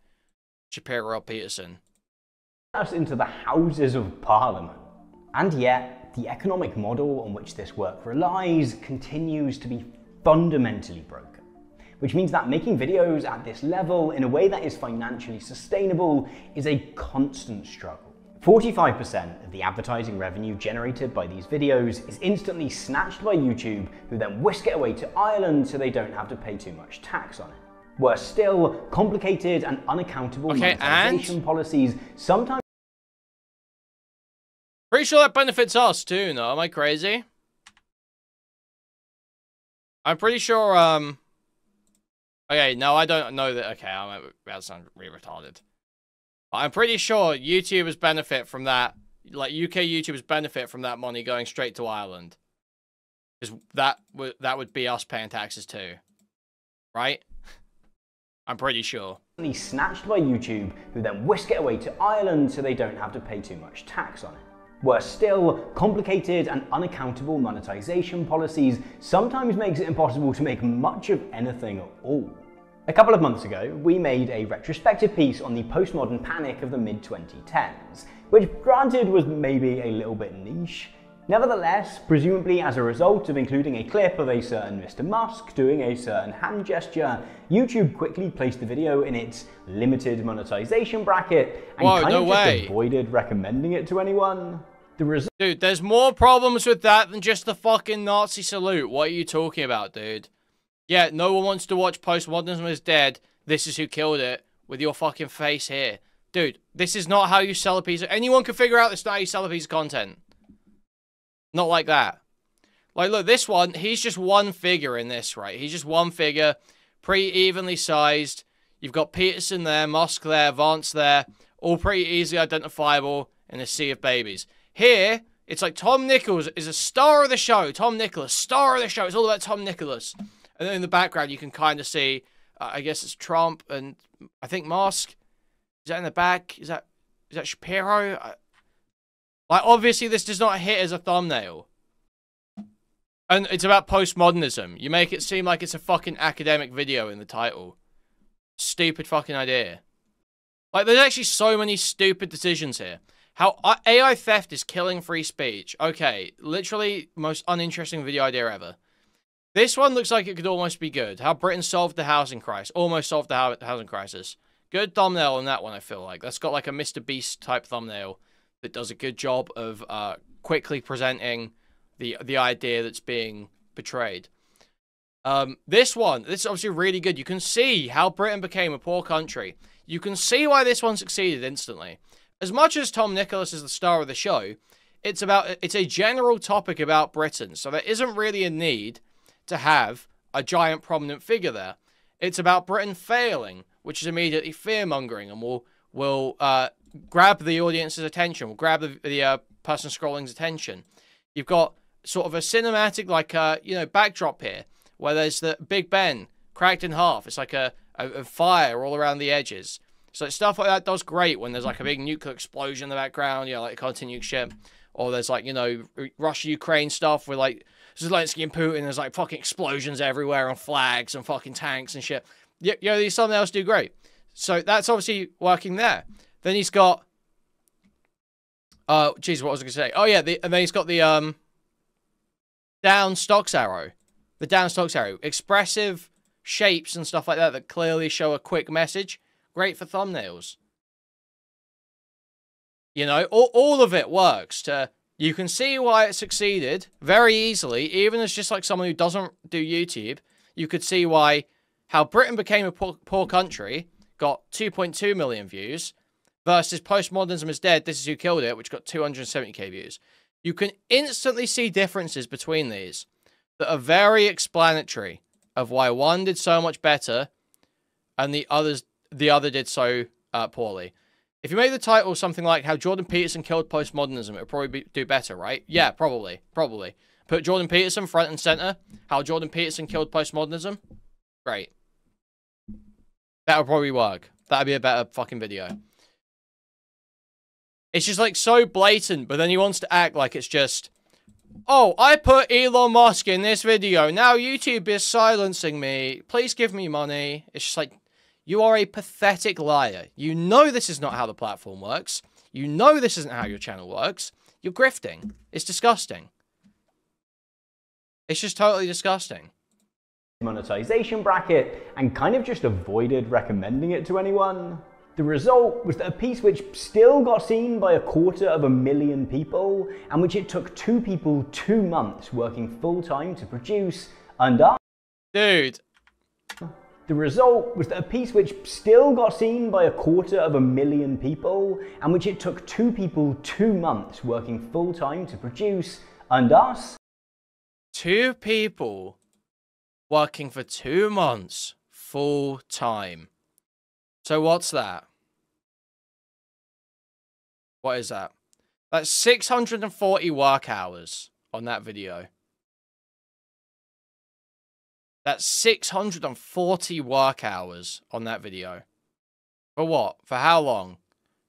Shapiro, Peterson. Us into the Houses of Parliament. And yet, the economic model on which this work relies continues to be fundamentally broken. Which means that making videos at this level in a way that is financially sustainable is a constant struggle. 45% of the advertising revenue generated by these videos is instantly snatched by YouTube, who then whisk it away to Ireland so they don't have to pay too much tax on it. Worse still, complicated and unaccountable monetization policies sometimes... Pretty sure that benefits us too, no? Am I crazy? I'm pretty sure, okay, no, I don't know that. Okay, that sounds really retarded. But I'm pretty sure YouTubers benefit from that. Like, UK YouTubers benefit from that money going straight to Ireland. Because that would be us paying taxes too. Right? I'm pretty sure. Snatched by YouTube, who then whisk it away to Ireland so they don't have to pay too much tax on it. Worse still, complicated and unaccountable monetization policies sometimes makes it impossible to make much of anything at all. A couple of months ago, we made a retrospective piece on the postmodern panic of the mid-2010s, which granted was maybe a little bit niche. Nevertheless, presumably as a result of including a clip of a certain Mr. Musk doing a certain hand gesture, YouTube quickly placed the video in its limited monetization bracket and just avoided recommending it to anyone. Dude, there's more problems with that than just the fucking Nazi salute. What are you talking about, dude? Yeah, no one wants to watch Postmodernism is Dead. This is who killed it with your fucking face here. Dude, this is not how you sell a piece of... Anyone can figure out this is not how you sell a piece of content. Not like that. Like, look, this one, he's just one figure in this, right? He's just one figure, pretty evenly sized. You've got Peterson there, Musk there, Vance there, all pretty easily identifiable in a sea of babies. Here, it's like Tom Nicholas is a star of the show. Tom Nicholas, star of the show. It's all about Tom Nicholas. And then in the background, you can kind of see I guess it's Trump and I think Musk. Is that in the back? Is that Shapiro? Like, obviously, this does not hit as a thumbnail. And it's about postmodernism. You make it seem like it's a fucking academic video in the title. Stupid fucking idea. Like, there's actually so many stupid decisions here. How AI theft is killing free speech. Okay, literally most uninteresting video idea ever. This one looks like it could almost be good. How Britain solved the housing crisis. Almost solved the housing crisis. Good thumbnail on that one, I feel like. That's got like a Mr. Beast type thumbnail that does a good job of quickly presenting the idea that's being betrayed. This is obviously really good. You can see how Britain became a poor country. You can see why this one succeeded instantly. As much as Tom Nicholas is the star of the show, it's a general topic about Britain, so there isn't really a need to have a giant prominent figure there. It's about Britain failing, which is immediately fear-mongering and will grab the audience's attention, will grab the person scrolling's attention. You've got sort of a cinematic, like, backdrop here, where there's the Big Ben cracked in half. It's like a fire all around the edges. So stuff like that does great when there's like a big nuclear explosion in the background, like continue shit. Or there's like, Russia-Ukraine stuff with like Zelensky and Putin. There's like fucking explosions everywhere and flags and fucking tanks and shit. These thumbnails do great. So that's obviously working there. Then he's got, geez, what was I going to say? Oh yeah, and then he's got the down stocks arrow. The down stocks arrow. Expressive shapes and stuff like that clearly show a quick message. Great for thumbnails. All of it works. You can see why it succeeded very easily, even as just like someone who doesn't do YouTube. You could see how Britain became a poor country, got 2.2 million views, versus Postmodernism is Dead, This Is Who Killed It, which got 270k views. You can instantly see differences between these that are very explanatory of why one did so much better and the other did so poorly. If you make the title something like How Jordan Peterson Killed Postmodernism, it would probably do better, right? Yeah, probably. Put Jordan Peterson front and center. How Jordan Peterson Killed Postmodernism. Great. That would probably work. That would be a better fucking video. It's just like so blatant, but then he wants to act like it's just, oh, I put Elon Musk in this video. Now YouTube is silencing me. Please give me money. It's just like, you are a pathetic liar. You know this is not how the platform works. You know this isn't how your channel works. You're grifting. It's disgusting. It's just totally disgusting. Monetization bracket and kind of just avoided recommending it to anyone. The result was that a piece which still got seen by 250,000 people and which it took 2 people 2 months working full-time to produce and Dude. The result was that a piece which still got seen by 250,000 people and which it took 2 people 2 months working full-time to produce and us. 2 people working for 2 months full-time. So what's that? What is that? That's 640 work hours on that video. That's 640 work hours on that video. For what? For how long?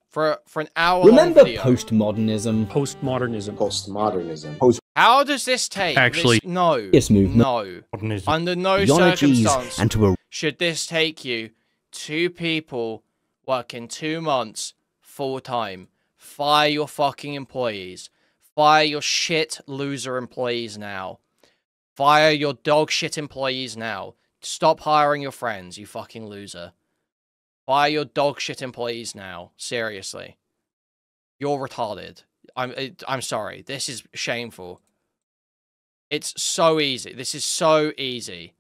For an hour long video. Remember postmodernism? Postmodernism. How does this take? Actually, no. Yes, movement. No. Under no circumstance should this take you 2 people working 2 months full time. Fire your fucking employees. Fire your shit loser employees now. Fire your dog shit employees now. Stop hiring your friends, you fucking loser. Fire your dog shit employees now. Seriously. You're retarded. I'm sorry. This is shameful. It's so easy. This is so easy.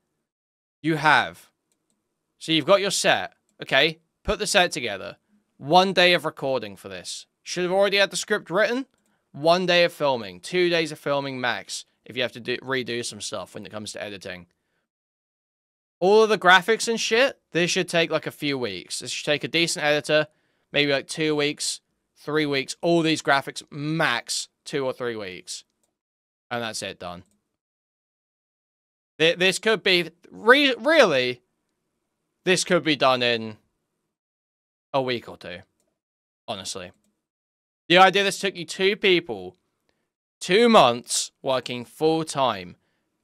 So you've got your set. Okay, put the set together. 1 day of recording for this. Should have already had the script written. 1 day of filming. 2 days of filming max. If you have to redo some stuff when it comes to editing. All of the graphics and shit, this should take like a few weeks. This should take a decent editor, maybe like 2 weeks, 3 weeks. All these graphics, max 2 or 3 weeks. And that's it, done. This could be, really, this could be done in a week or two, honestly. The idea this took you 2 people, 2 months working full-time,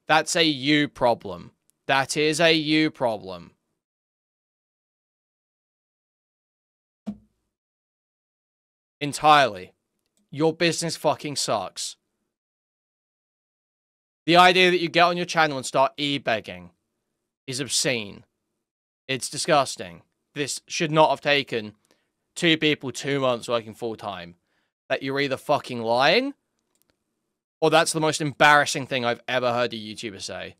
that's a you problem. That is a you problem. Entirely. Your business fucking sucks. The idea that you get on your channel and start e-begging is obscene. It's disgusting. This should not have taken 2 people 2 months working full-time. That you're either fucking lying, or that's the most embarrassing thing I've ever heard a YouTuber say.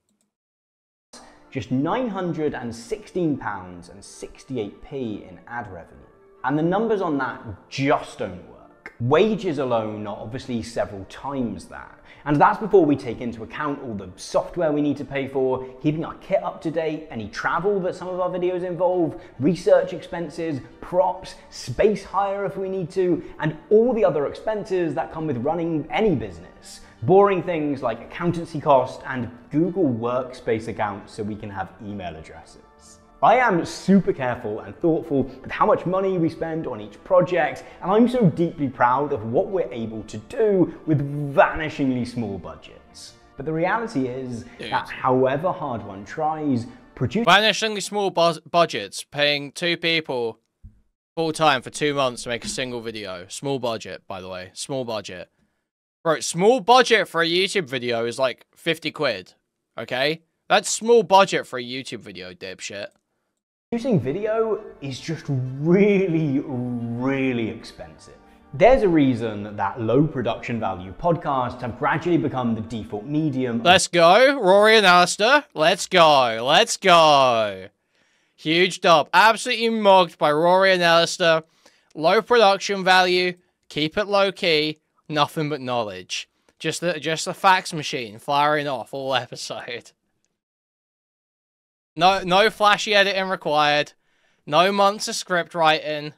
Just £916.68p in ad revenue. And the numbers on that just don't work. Wages alone are obviously several times that. And that's before we take into account all the software we need to pay for, keeping our kit up to date, any travel that some of our videos involve, research expenses, props, space hire if we need to, and all the other expenses that come with running any business. Boring things like accountancy costs and Google Workspace accounts so we can have email addresses. I am super careful and thoughtful with how much money we spend on each project, and I'm so deeply proud of what we're able to do with vanishingly small budgets. But the reality is that however hard one tries, vanishingly small budgets, paying 2 people full-time for 2 months to make a single video. Small budget, by the way. Small budget. Bro, small budget for a YouTube video is like 50 quid, okay? That's small budget for a YouTube video, dipshit. Producing video is just really, really expensive. There's a reason that low production value podcasts have gradually become the default medium. Let's go, Rory and Alistair. Let's go, let's go. Huge dub. Absolutely mugged by Rory and Alistair. Low production value, keep it low key, nothing but knowledge. Just the fax machine firing off all episode. No flashy editing required. No months of script writing.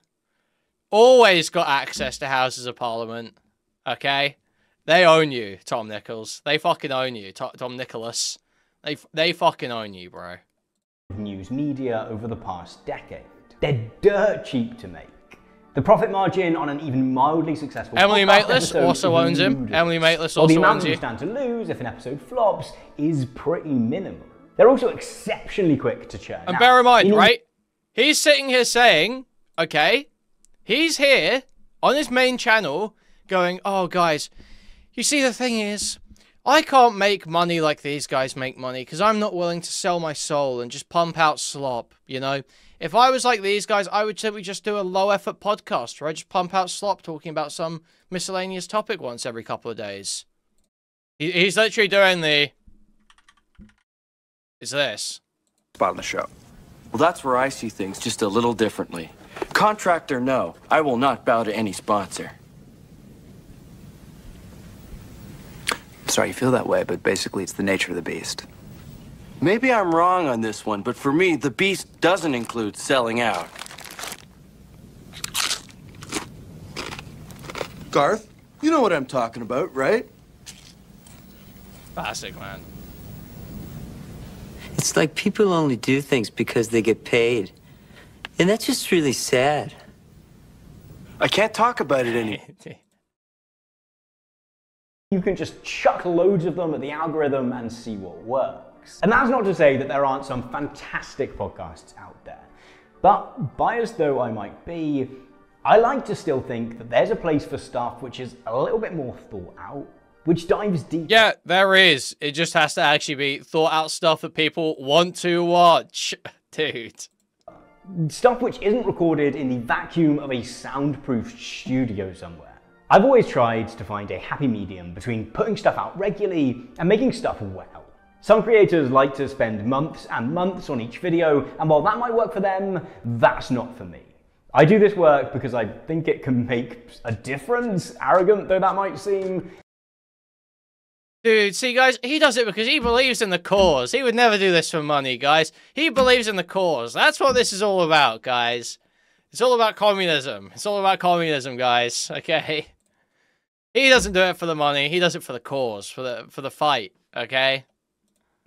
Always got access to Houses of Parliament. Okay? They own you, Tom Nichols. They fucking own you, Tom Nicholas. They fucking own you, bro. News media over the past decade. They're dirt cheap to make. The profit margin on an even mildly successful Emily Mateless also owns him. Emily Mateless also owns you. The amount you stand to lose if an episode flops is pretty minimal. They're also exceptionally quick to churn. And bear in mind, right? He's sitting here saying, okay, he's here on his main channel going, oh, guys, you see, the thing is, I can't make money like these guys make money because I'm not willing to sell my soul and just pump out slop, you know? If I was like these guys, I would simply just do a low-effort podcast where I just pump out slop talking about some miscellaneous topic once every couple of days. He's literally doing the... Is this? Spot on the show. Well, that's where I see things just a little differently. Contract or no, I will not bow to any sponsor. I'm sorry you feel that way, but basically it's the nature of the beast. Maybe I'm wrong on this one, but for me, the beast doesn't include selling out. Garth, you know what I'm talking about, right? Classic, man. It's like people only do things because they get paid. And that's just really sad. I can't talk about it anymore. You can just chuck loads of them at the algorithm and see what works. And that's not to say that there aren't some fantastic podcasts out there. But biased though I might be, I like to still think that there's a place for stuff which is a little bit more thought out, which dives deep. Yeah, there is. It just has to actually be thought out stuff that people want to watch. Dude. Stuff which isn't recorded in the vacuum of a soundproof studio somewhere. I've always tried to find a happy medium between putting stuff out regularly and making stuff well. Some creators like to spend months and months on each video, and while that might work for them, that's not for me. I do this work because I think it can make a difference, arrogant though that might seem. Dude, see guys, he does it because he believes in the cause. He would never do this for money, guys. He believes in the cause. That's what this is all about, guys. It's all about communism. It's all about communism, guys. Okay? He doesn't do it for the money. He does it for the cause, for the fight, okay?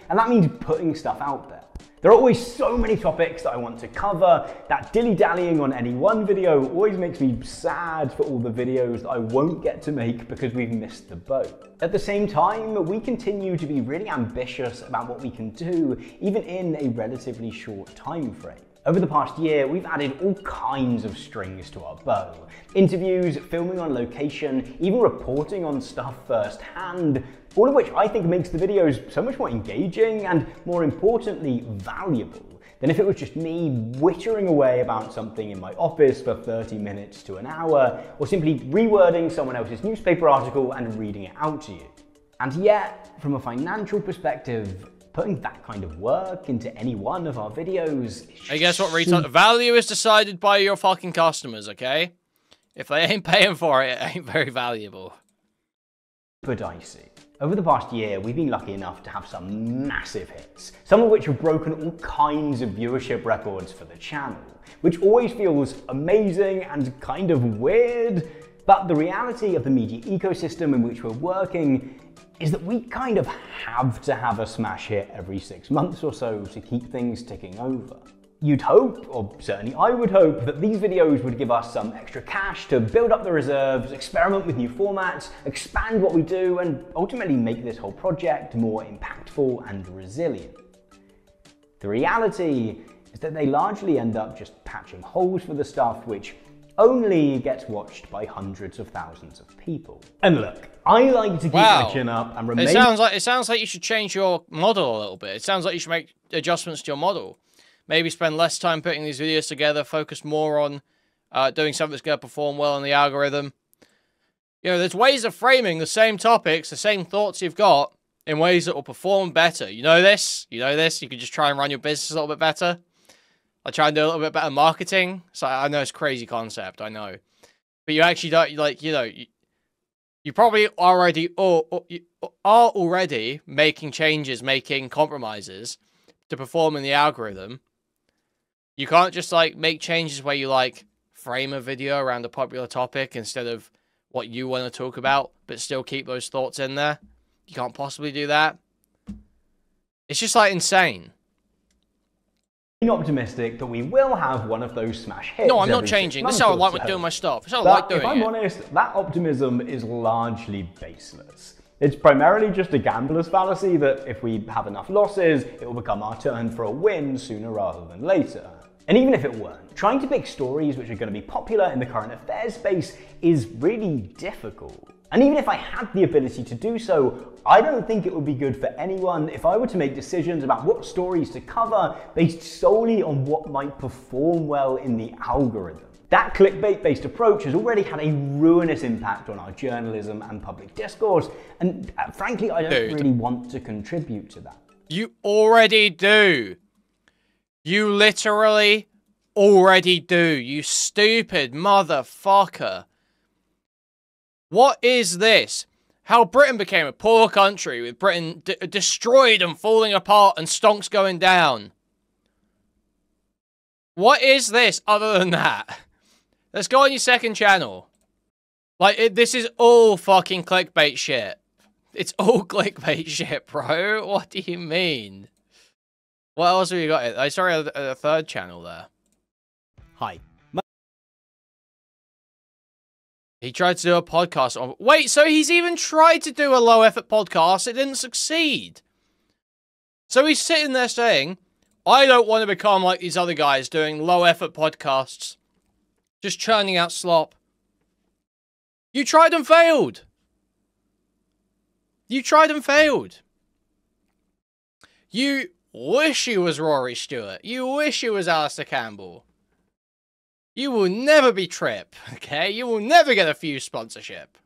And that means putting stuff out there. There are always so many topics that I want to cover that dilly-dallying on any one video always makes me sad for all the videos that I won't get to make because we've missed the boat. At the same time, we continue to be really ambitious about what we can do, even in a relatively short time frame. Over the past year, we've added all kinds of strings to our bow. Interviews, filming on location, even reporting on stuff firsthand, all of which I think makes the videos so much more engaging and, more importantly, valuable than if it was just me wittering away about something in my office for 30 minutes to an hour, or simply rewording someone else's newspaper article and reading it out to you. And yet, from a financial perspective, putting that kind of work into any one of our videos... I guess what value is decided by your fucking customers, okay? If they ain't paying for it, it ain't very valuable. Super dicey. Over the past year, we've been lucky enough to have some massive hits, some of which have broken all kinds of viewership records for the channel, which always feels amazing and kind of weird, but the reality of the media ecosystem in which we're working is that we kind of have to have a smash hit every 6 months or so to keep things ticking over. You'd hope, or certainly I would hope, that these videos would give us some extra cash to build up the reserves, experiment with new formats, expand what we do, and ultimately make this whole project more impactful and resilient. The reality is that they largely end up just patching holes for the stuff which only gets watched by hundreds of thousands of people. And look, I like to keep my chin up and remain... It sounds like you should change your model a little bit. It sounds like you should make adjustments to your model. Maybe spend less time putting these videos together, focus more on doing something that's going to perform well on the algorithm. You know, there's ways of framing the same topics, the same thoughts you've got, in ways that will perform better. You know this? You know this? You can just try and run your business a little bit better. I try and do a little bit better marketing. So I know it's a crazy concept, I know. But you actually don't, like, you know, you probably already are already making changes, making compromises to perform in the algorithm. You can't just, like, make changes where you, like, frame a video around a popular topic instead of what you want to talk about, but still keep those thoughts in there. You can't possibly do that. It's just, like, insane. I'm optimistic that we will have one of those smash hits. No, I'm not changing. This is how I like doing my stuff. This is how I like doing it. If I'm honest, that optimism is largely baseless. It's primarily just a gambler's fallacy that if we have enough losses, it will become our turn for a win sooner rather than later. And even if it weren't, trying to pick stories which are going to be popular in the current affairs space is really difficult. And even if I had the ability to do so, I don't think it would be good for anyone if I were to make decisions about what stories to cover based solely on what might perform well in the algorithm. That clickbait-based approach has already had a ruinous impact on our journalism and public discourse, and frankly, I don't really want to contribute to that. You already do. You literally already do, you stupid motherfucker. What is this? How Britain became a poor country, with Britain destroyed and falling apart and stonks going down. What is this other than that? Let's go on your second channel. Like, this is all fucking clickbait shit. It's all clickbait shit, bro. What do you mean? What else have you got? I saw a third channel there. Hi. He tried to do a podcast on... Wait, so he's even tried to do a low-effort podcast. It didn't succeed. So he's sitting there saying, I don't want to become like these other guys doing low-effort podcasts. Just churning out slop. You tried and failed. You tried and failed. You wish you was Rory Stewart. You wish you was Alistair Campbell. You will never be Trip, okay? You will never get a Fuse sponsorship.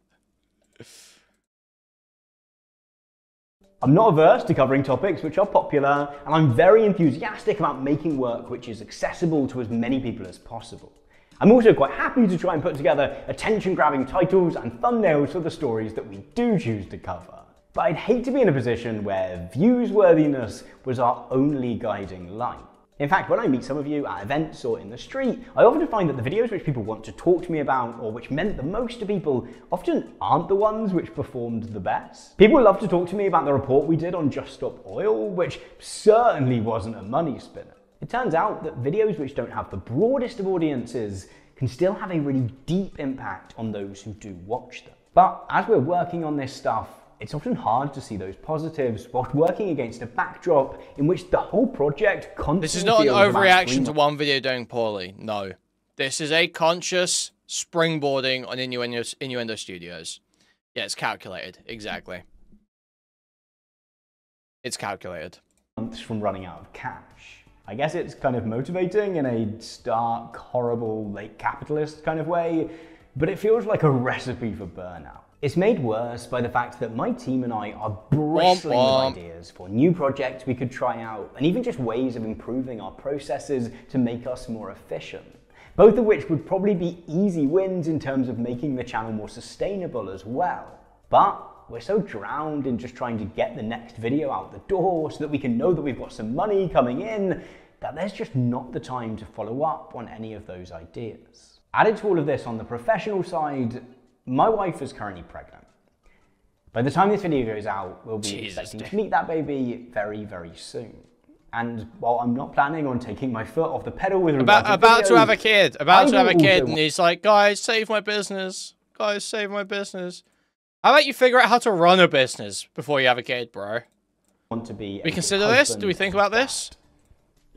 I'm not averse to covering topics which are popular, and I'm very enthusiastic about making work which is accessible to as many people as possible. I'm also quite happy to try and put together attention-grabbing titles and thumbnails for the stories that we do choose to cover. But I'd hate to be in a position where views-worthiness was our only guiding light. In fact, when I meet some of you at events or in the street, I often find that the videos which people want to talk to me about or which meant the most to people often aren't the ones which performed the best. People love to talk to me about the report we did on Just Stop Oil, which certainly wasn't a money spinner. It turns out that videos which don't have the broadest of audiences can still have a really deep impact on those who do watch them. But as we're working on this stuff, it's often hard to see those positives whilst working against a backdrop in which the whole project constantly This is not an feels about overreaction to one video doing poorly. No. This is a conscious springboarding on Innuendo Studios. Yeah, it's calculated. Exactly. It's calculated. Months from running out of cash. I guess it's kind of motivating in a stark, horrible, late capitalist kind of way, but it feels like a recipe for burnout. It's made worse by the fact that my team and I are bristling with ideas for new projects we could try out, and even just ways of improving our processes to make us more efficient. Both of which would probably be easy wins in terms of making the channel more sustainable as well. But we're so drowned in just trying to get the next video out the door so that we can know that we've got some money coming in, that there's just not the time to follow up on any of those ideas. Added to all of this on the professional side, my wife is currently pregnant. By the time this video goes out, we'll be expecting to meet that baby very, very soon. And while I'm not planning on taking my foot off the pedal with regards to about videos, to have a kid, and he's like, guys, save my business. Guys, save my business. How about you figure out how to run a business before you have a kid, bro? Want to be we consider this? Do we think about this?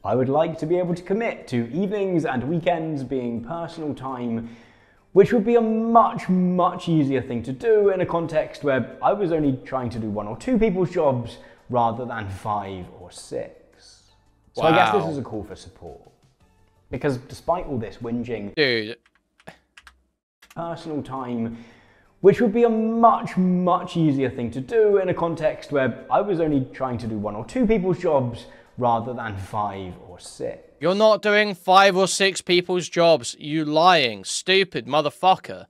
I would like to be able to commit to evenings and weekends being personal time, which would be a much, much easier thing to do in a context where I was only trying to do 1 or 2 people's jobs rather than 5 or 6. So I guess this is a call for support. Because despite all this whinging, dude, personal time, which would be a much, much easier thing to do in a context where I was only trying to do 1 or 2 people's jobs rather than 5 or 6. You're not doing 5 or 6 people's jobs, you lying, stupid motherfucker.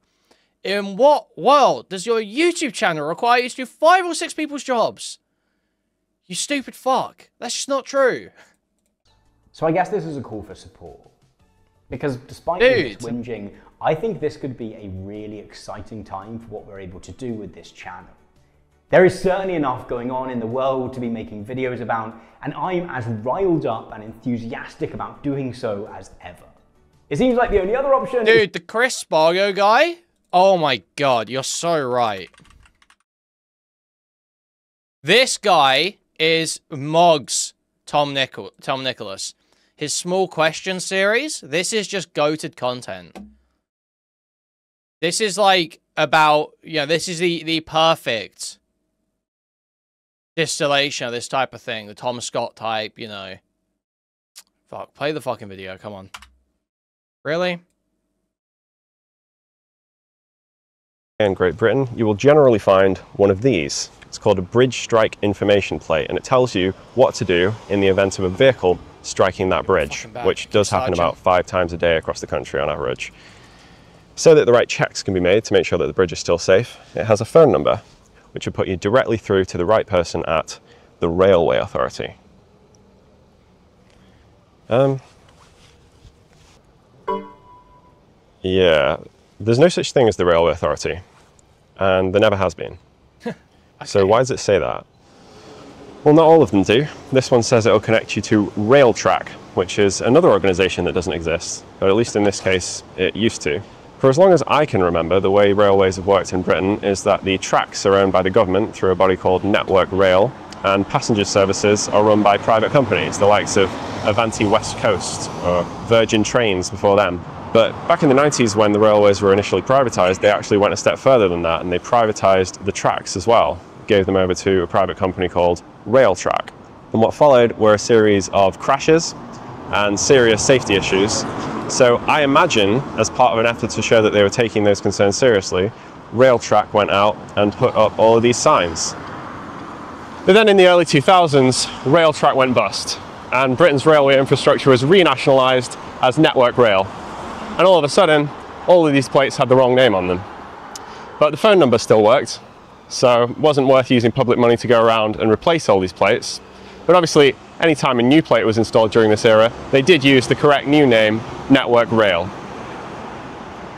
In what world does your YouTube channel require you to do 5 or 6 people's jobs? You stupid fuck. That's just not true. So I guess this is a call for support. Because despite all this whinging, I think this could be a really exciting time for what we're able to do with this channel. There is certainly enough going on in the world to be making videos about, and I'm as riled up and enthusiastic about doing so as ever. It seems like the only other option— Dude, the Chris Spargo guy? Oh my god, you're so right. This guy is Mog's Tom Nicholas. His Small Question series, this is just goated content. This is like about, you know, this is the perfect distillation of this type of thing. The Tom Scott type, you know. Fuck, play the fucking video, come on. Really? In Great Britain, you will generally find one of these. It's called a bridge strike information plate, and it tells you what to do in the event of a vehicle striking that bridge, which does happen about 5 times a day across the country on average. So that the right checks can be made to make sure that the bridge is still safe, it has a phone number, which will put you directly through to the right person at the Railway Authority. Yeah, there's no such thing as the Railway Authority, and there never has been. Okay. So why does it say that? Well, not all of them do. This one says it'll connect you to Railtrack, which is another organisation that doesn't exist, but at least in this case, it used to. For as long as I can remember, the way railways have worked in Britain is that the tracks are owned by the government through a body called Network Rail, and passenger services are run by private companies, the likes of Avanti West Coast or Virgin Trains before them. But back in the 90s, when the railways were initially privatised, they actually went a step further than that, and they privatised the tracks as well, gave them over to a private company called Railtrack. And what followed were a series of crashes and serious safety issues. So I imagine, as part of an effort to show that they were taking those concerns seriously, Railtrack went out and put up all of these signs. But then in the early 2000s, Railtrack went bust, and Britain's railway infrastructure was renationalised as Network Rail. And all of a sudden, all of these plates had the wrong name on them. But the phone number still worked, so it wasn't worth using public money to go around and replace all these plates. But obviously, anytime a new plate was installed during this era, they did use the correct new name, Network Rail.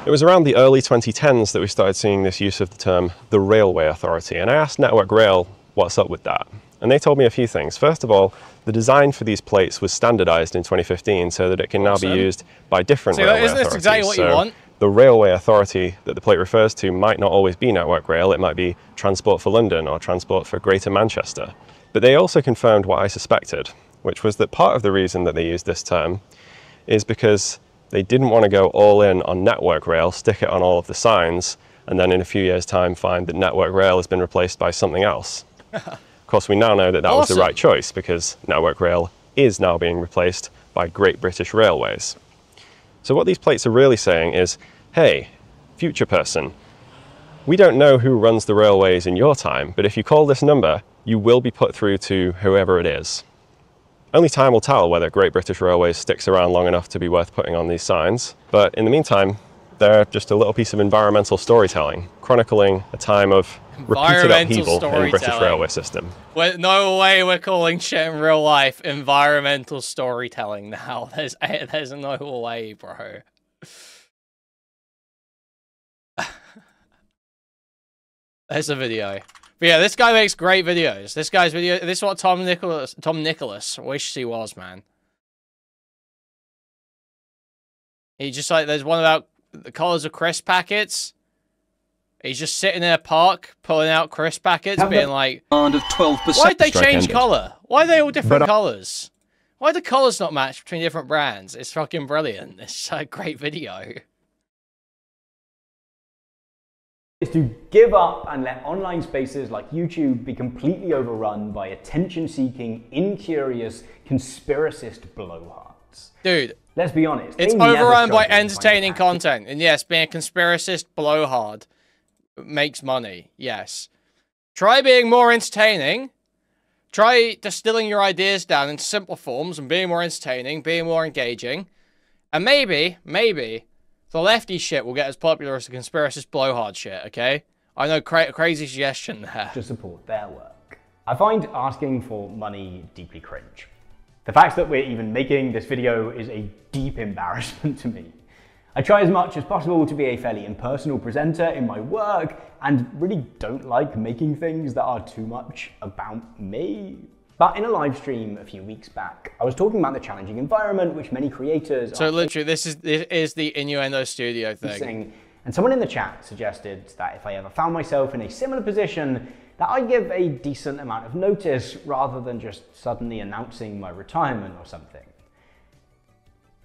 It was around the early 2010s that we started seeing this use of the term the Railway Authority, and I asked Network Rail what's up with that. And they told me a few things. First of all, the design for these plates was standardized in 2015 so that it can now be used by different railway authorities. Isn't this exactly what you want? The railway authority that the plate refers to might not always be Network Rail, it might be Transport for London or Transport for Greater Manchester. But they also confirmed what I suspected, which was that part of the reason that they used this term is because they didn't want to go all in on Network Rail, stick it on all of the signs, and then in a few years' time find that Network Rail has been replaced by something else. Of course, we now know that that was the right choice because Network Rail is now being replaced by Great British Railways. So what these plates are really saying is, hey, future person, we don't know who runs the railways in your time, but if you call this number, you will be put through to whoever it is. Only time will tell whether Great British Railways sticks around long enough to be worth putting on these signs, but in the meantime, they're just a little piece of environmental storytelling, chronicling a time of repeated upheaval in the British railway system. Well, no way we're calling shit in real life environmental storytelling now. There's no way, bro. There's a video. But yeah, this guy makes great videos. This guy's video, this is what Tom Nicholas wishes he was, man. He just like, there's one about the colours of crisp packets. He's just sitting in a park, pulling out crisp packets, being like, of 12%. Why'd they change colour? Why are they all different colours? Why do colours not match between different brands? It's fucking brilliant. It's a great video. Is to give up and let online spaces like YouTube be completely overrun by attention-seeking, incurious, conspiracist blowhards. Dude. Let's be honest. It's overrun by entertaining content. And yes, being a conspiracist blowhard makes money. Yes. Try being more entertaining. Try distilling your ideas down into simple forms and being more entertaining, being more engaging. And maybe, the lefty shit will get as popular as the conspiracist blowhard shit, okay? I know, crazy suggestion there. To support their work. I find asking for money deeply cringe. The fact that we're even making this video is a deep embarrassment to me. I try as much as possible to be a fairly impersonal presenter in my work and really don't like making things that are too much about me. But in a live stream a few weeks back, I was talking about the challenging environment which many creators So literally, this is the Innuendo Studio thing. And someone in the chat suggested that if I ever found myself in a similar position, that I'd give a decent amount of notice rather than just suddenly announcing my retirement or something.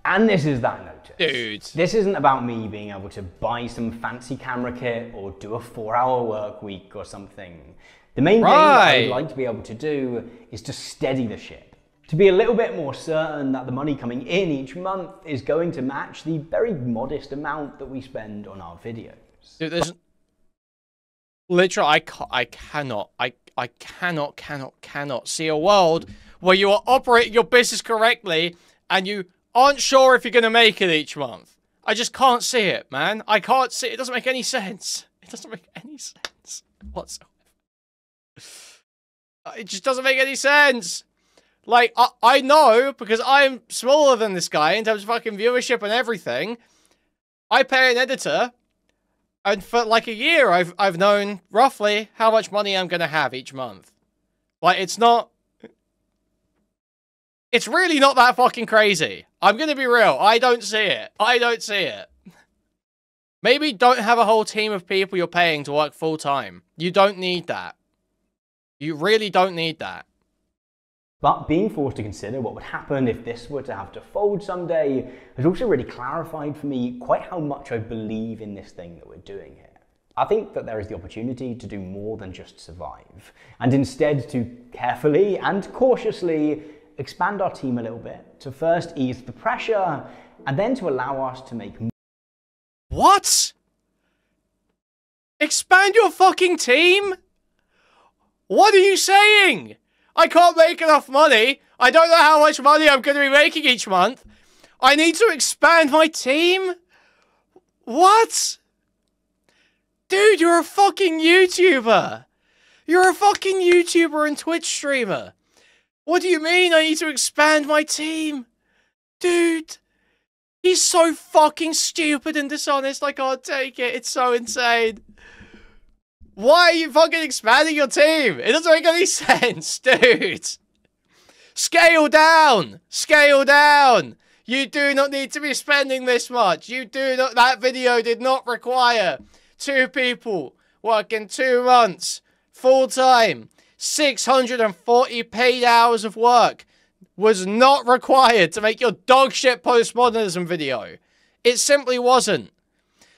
And this is that notice. Dude. This isn't about me being able to buy some fancy camera kit or do a 4-hour work week or something. The main thing that I'd like to be able to do is to steady the ship. To be a little bit more certain that the money coming in each month is going to match the very modest amount that we spend on our videos. Dude, there's... Literally, I cannot see a world where you are operating your business correctly and you aren't sure if you're going to make it each month. I just can't see it, man. I can't see it. It doesn't make any sense. It doesn't make any sense whatsoever. It just doesn't make any sense. Like, I know, because I'm smaller than this guy in terms of fucking viewership and everything. I pay an editor, and for like a year, I've known roughly how much money I'm gonna have each month. Like, it's really not that fucking crazy. I'm gonna be real. I don't see it. I don't see it. Maybe don't have a whole team of people you're paying to work full time. You don't need that. You really don't need that. But being forced to consider what would happen if this were to have to fold someday has also really clarified for me quite how much I believe in this thing that we're doing here. I think that there is the opportunity to do more than just survive, and instead to carefully and cautiously expand our team a little bit, to first ease the pressure, and then to allow us to make more. What? Expand your fucking team? What are you saying? I can't make enough money. I don't know how much money I'm going to be making each month. I need to expand my team? What? Dude, you're a fucking YouTuber. You're a fucking YouTuber and Twitch streamer. What do you mean I need to expand my team? Dude, he's so fucking stupid and dishonest, I can't take it. It's so insane. Why are you fucking expanding your team? It doesn't make any sense, dude. Scale down! Scale down! You do not need to be spending this much. You do not. That video did not require 2 people working 2 months, full time. 640 paid hours of work was not required to make your dogshit postmodernism video. It simply wasn't.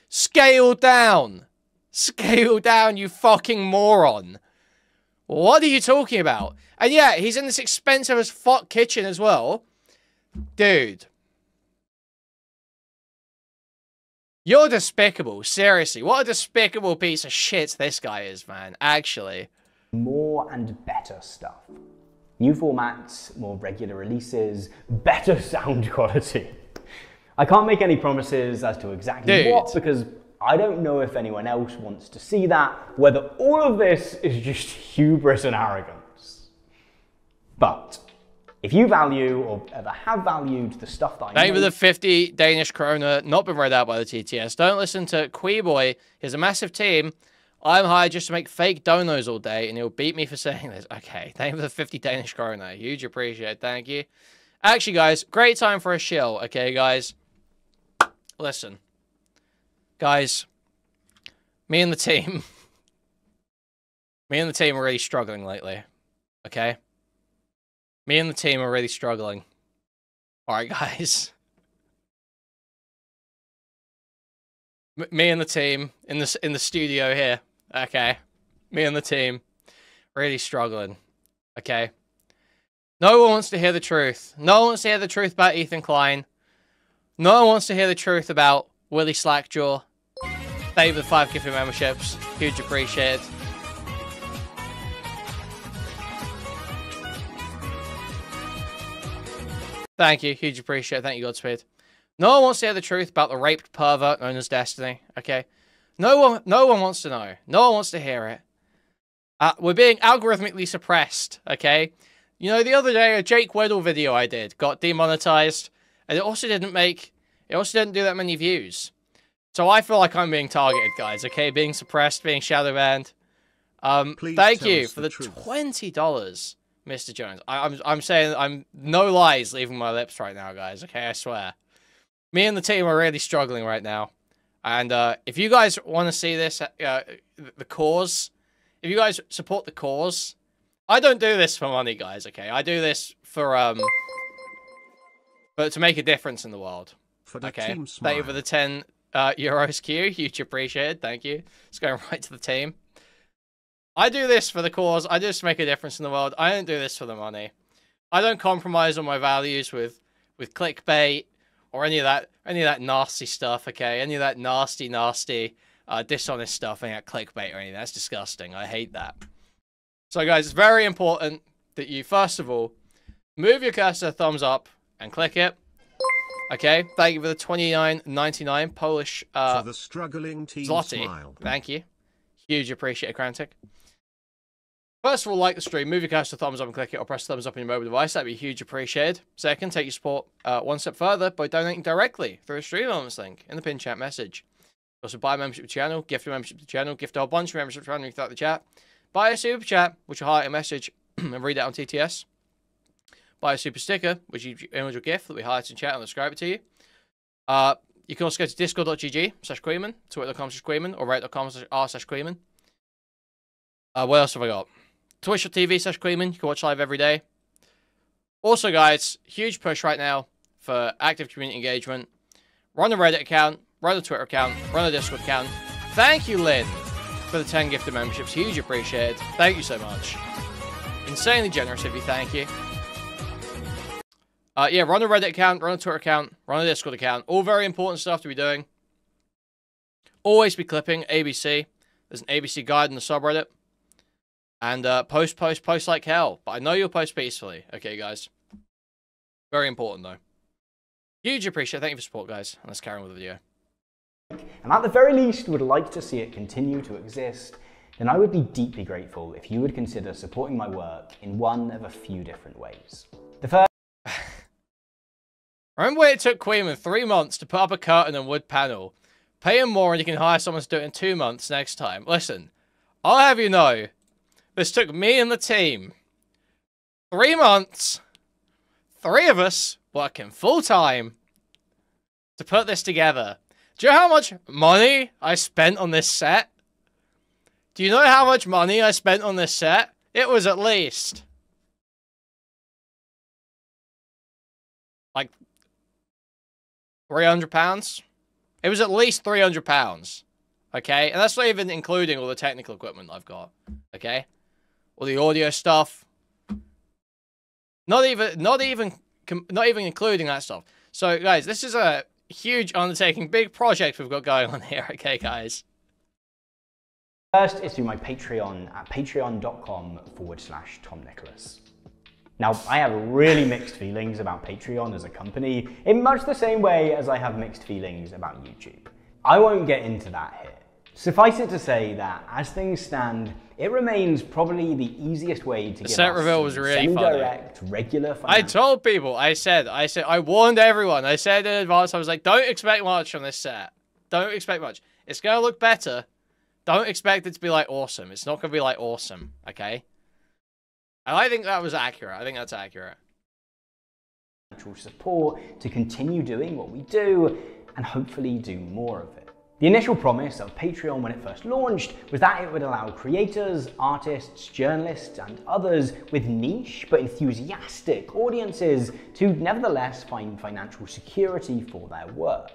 Scale down. Scale down, you fucking moron. What are you talking about? And yeah, he's in this expensive as fuck kitchen as well. Dude. You're despicable. Seriously, what a despicable piece of shit this guy is, man. Actually. More and better stuff. New formats, more regular releases, better sound quality. I can't make any promises as to exactly what, because I don't know if anyone else wants to see that, whether all of this is just hubris and arrogance. But if you value or ever have valued the stuff that I Thank you for the 50 Danish krona, not been read out by the TTS. Don't listen to Queeboy. He has a massive team. I'm hired just to make fake donos all day, and he'll beat me for saying this. Okay, thank you for the 50 Danish krona. Huge appreciate, thank you. Actually, guys, great time for a shill, okay, guys? Listen. Guys, me and the team are really struggling lately, okay? Me and the team are really struggling. Alright, guys. Me and the team in the studio here, okay? Me and the team really struggling, okay? No one wants to hear the truth. No one wants to hear the truth about Ethan Klein. No one wants to hear the truth about Willie Slackjaw. Thank you for the 5 gifted memberships. Huge appreciated. Thank you. Huge appreciate. Thank you, Godspeed. No one wants to hear the truth about the raped pervert known as Destiny. Okay? No one wants to know. No one wants to hear it. We're being algorithmically suppressed. Okay? You know, the other day, a Jake Weddle video I did got demonetized, and it also didn't do that many views. So I feel like I'm being targeted, guys. Okay? Being suppressed, being shadow banned. Thank you for the $20. Mr. Jones. I'm saying I'm no lies leaving my lips right now, guys. Okay, I swear. Me and the team are really struggling right now. And if you guys want to see this, the cause, if you guys support the cause, I don't do this for money, guys, okay? I do this for to make a difference in the world. Okay? Thank you for the 10 euros, Q. Huge appreciated. Thank you. It's going right to the team. I do this for the cause. I just make a difference in the world. I don't do this for the money. I don't compromise on my values with clickbait or any of that nasty stuff, okay? Any of that nasty, dishonest stuff, any of that clickbait or anything. That's disgusting. I hate that. So, guys, it's very important that you, first of all, move your cursor thumbs up and click it. Okay? Thank you for the $29.99 Polish for the struggling team zloty. Smile. Thank you. Huge appreciate, Crantic. First of all, like the stream, move your cursor thumbs up and click it, or press thumbs up on your mobile device. That'd be huge appreciated. Second, take your support one step further by donating directly through a stream elements link in the pinned chat message. Also, buy a membership to the channel, gift a membership to the channel, gift a whole bunch of membership to the channel throughout the chat. Buy a super chat, which will highlight a message and read it on TTS. Buy a super sticker, which you image your gift that we highlight in chat and describe it to you. You can also go to discord.gg/Kuihman, twitter.com/Kuihman, or reddit.com/r/Kuihman. What else have I got? Twitch.tv/Kuihman. You can watch live every day. Also, guys, huge push right now for active community engagement. Run a Reddit account, run a Twitter account, run a Discord account. Thank you, Lynn, for the 10 gifted memberships. Huge appreciated. Thank you so much. Insanely generous of you. Thank you. Yeah, run a Reddit account, run a Twitter account, run a Discord account. All very important stuff to be doing. Always be clipping ABC. There's an ABC guide in the subreddit. And post like hell. But I know you'll post peacefully. Okay, guys. Very important, though. Huge appreciate it. Thank you for support, guys. And let's carry on with the video. And at the very least, would like to see it continue to exist then I would be deeply grateful if you would consider supporting my work in one of a few different ways. The first... Remember when it took Kuihman 3 months to put up a curtain and wood panel? Pay him more and you can hire someone to do it in 2 months next time. Listen, I'll have you know, this took me and the team 3 months, 3 of us working full-time to put this together. Do you know how much money I spent on this set? Do you know how much money I spent on this set? It was at least like £300. It was at least £300. Okay? And that's not even including all the technical equipment I've got. Okay? All the audio stuff. Not even including that stuff. So, guys, this is a huge undertaking, big project we've got going on here. Okay, guys? First is through my Patreon at patreon.com/TomNicholas. Now, I have really mixed feelings about Patreon as a company, in much the same way as I have mixed feelings about YouTube. I won't get into that here. Suffice it to say that, as things stand, it remains probably the easiest way to get set reveal was really semi-direct, regular financial... I told people, I warned everyone, I said in advance, I was like, don't expect much on this set. Don't expect much. It's going to look better. Don't expect it to be like awesome. It's not going to be like awesome, okay? And I think that was accurate. I think that's accurate. Support to continue doing what we do and hopefully do more of it. The initial promise of Patreon when it first launched was that it would allow creators, artists, journalists, and others with niche but enthusiastic audiences to nevertheless find financial security for their work.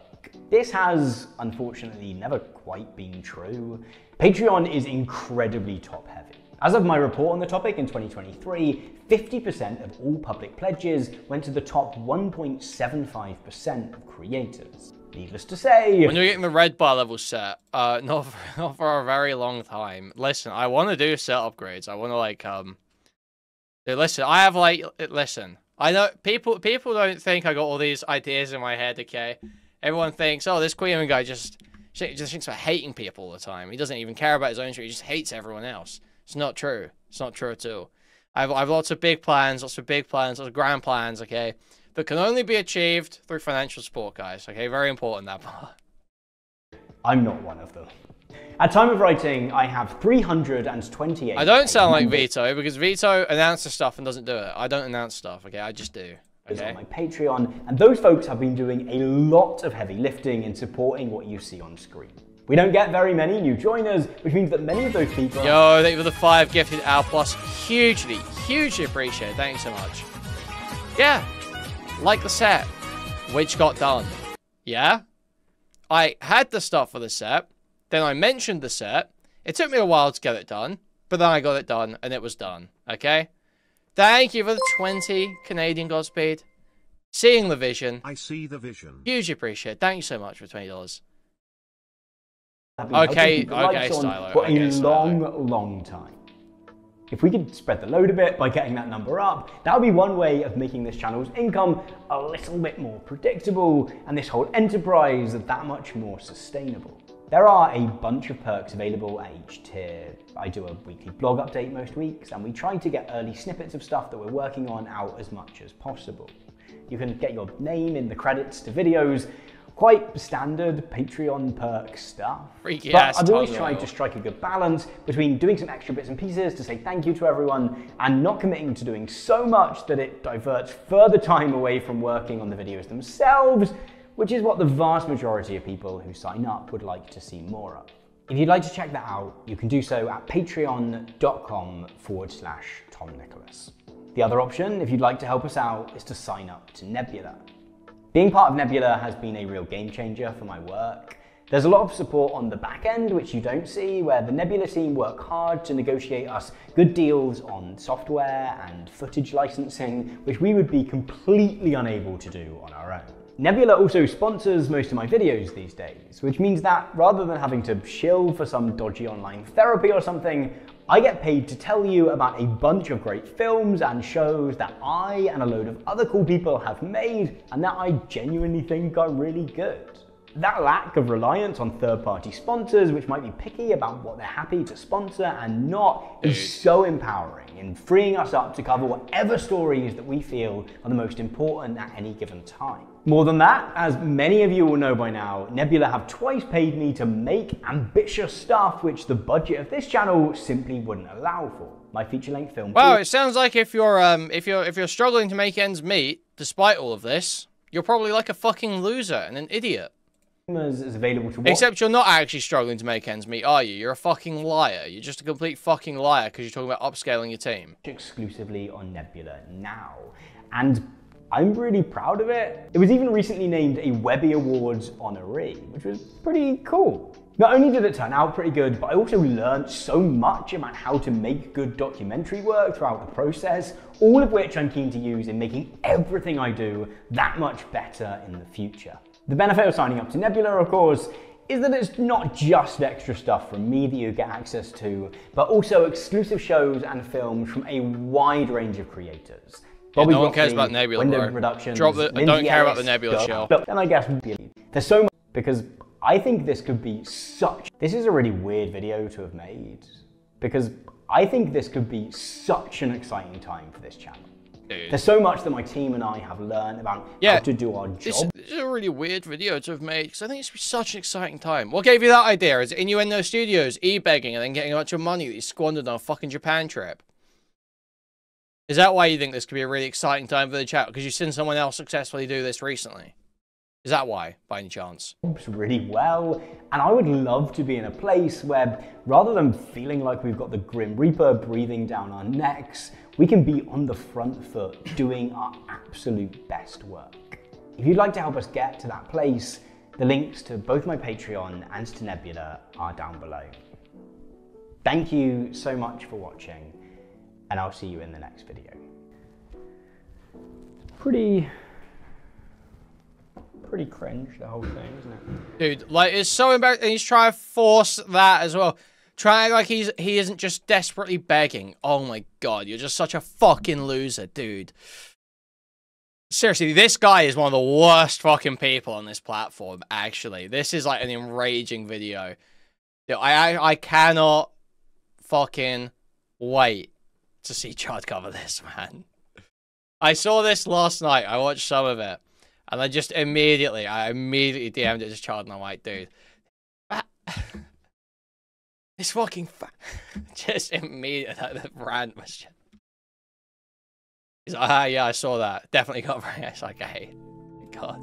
This has, unfortunately, never quite been true. Patreon is incredibly top-heavy. As of my report on the topic in 2023, 50% of all public pledges went to the top 1.75% of creators. Needless to say... When you're getting the red bar level set, not for a very long time. Listen, I want to do set upgrades. I want to, like, listen, I have, like, listen. I know, people don't think I got all these ideas in my head, okay? Everyone thinks, oh, this Kuihman guy just thinks about hating people all the time. He doesn't even care about his own shit. He just hates everyone else. It's not true. It's not true at all. I've lots of big plans, lots of grand plans, okay, that can only be achieved through financial support, guys. Okay, very important, that part. I'm not one of them. At time of writing, I have 328. I don't sound like Vito, because Vito announces stuff and doesn't do it. I don't announce stuff, okay? I just do. Okay? On my Patreon, and those folks have been doing a lot of heavy lifting in supporting what you see on screen. We don't get very many new joiners, which means that many of those people... Yo, thank you for the 5 gifted Al Plus. Hugely appreciate it. Thanks so much. Yeah, like the set, which got done. Yeah? I had the stuff for the set, then I mentioned the set. It took me a while to get it done, but then I got it done, and it was done. Okay? Thank you for the 20 Canadian Godspeed. Seeing the vision. I see the vision. Hugely appreciate it. Thank you so much for $20. Okay, Stylo. For a long time. If we could spread the load a bit by getting that number up, that would be one way of making this channel's income a little bit more predictable and this whole enterprise that much more sustainable. There are a bunch of perks available at each tier. I do a weekly blog update most weeks, and we try to get early snippets of stuff that we're working on out as much as possible. You can get your name in the credits to videos, quite standard Patreon perk stuff. Freaky but ass I've always tried to strike a good balance between doing some extra bits and pieces to say thank you to everyone and not committing to doing so much that it diverts further time away from working on the videos themselves, which is what the vast majority of people who sign up would like to see more of. If you'd like to check that out, you can do so at patreon.com/TomNicholas. The other option, if you'd like to help us out, is to sign up to Nebula. Being part of Nebula has been a real game changer for my work. There's a lot of support on the back end, which you don't see, where the Nebula team work hard to negotiate us good deals on software and footage licensing, which we would be completely unable to do on our own. Nebula also sponsors most of my videos these days, which means that rather than having to shill for some dodgy online therapy or something, I get paid to tell you about a bunch of great films and shows that I and a load of other cool people have made and that I genuinely think are really good. That lack of reliance on third-party sponsors, which might be picky about what they're happy to sponsor and not, is so empowering in freeing us up to cover whatever stories that we feel are the most important at any given time. More than that, as many of you will know by now, Nebula have twice paid me to make ambitious stuff which the budget of this channel simply wouldn't allow for. My feature-length film. Wow, it sounds like if you're struggling to make ends meet, despite all of this, you're probably like a fucking loser and an idiot. Is available to watch. Except you're not actually struggling to make ends meet, are you? You're a fucking liar. You're just a complete fucking liar because you're talking about upscaling your team. Exclusively on Nebula now. And I'm really proud of it. It was even recently named a Webby Awards honoree, which was pretty cool. Not only did it turn out pretty good, but I also learned so much about how to make good documentary work throughout the process, all of which I'm keen to use in making everything I do that much better in the future. The benefit of signing up to Nebula, of course, is that it's not just extra stuff from me that you get access to, but also exclusive shows and films from a wide range of creators. Yeah, no one cares about Nebula, bro. Productions, Drop the, I don't care about the Nebula show. And I guess there's so much, because I think this could be such... This is a really weird video to have made, because I think this could be such an exciting time for this channel. Dude. There's so much that my team and I have learned about how to do our job. This is a really weird video to have made, because I think it's such an exciting time. What gave you that idea? Is it Innuendo Studios, e-begging, and then getting a bunch of money that you squandered on a fucking Japan trip? Is that why you think this could be a really exciting time for the channel? Because you've seen someone else successfully do this recently? Is that why, by any chance? Really well, and I would love to be in a place where, rather than feeling like we've got the Grim Reaper breathing down our necks, we can be on the front foot doing our absolute best work. If you'd like to help us get to that place, the links to both my Patreon and to Nebula are down below. Thank you so much for watching, and I'll see you in the next video. Pretty cringe, the whole thing, isn't it? Dude, like, it's so embarrassing. And he's trying to force that as well. Trying like he isn't just desperately begging. Oh my god, you're just such a fucking loser, dude. Seriously, this guy is one of the worst fucking people on this platform, actually. This is like an enraging video. Dude, I cannot fucking wait to see Chad cover this, man. I saw this last night. I watched some of it. And I immediately DM'd it to Chad, and I'm like, dude, this fucking just immediately, the rant was just... He's like, ah, yeah, I saw that. Definitely got very... It's like, hey, God.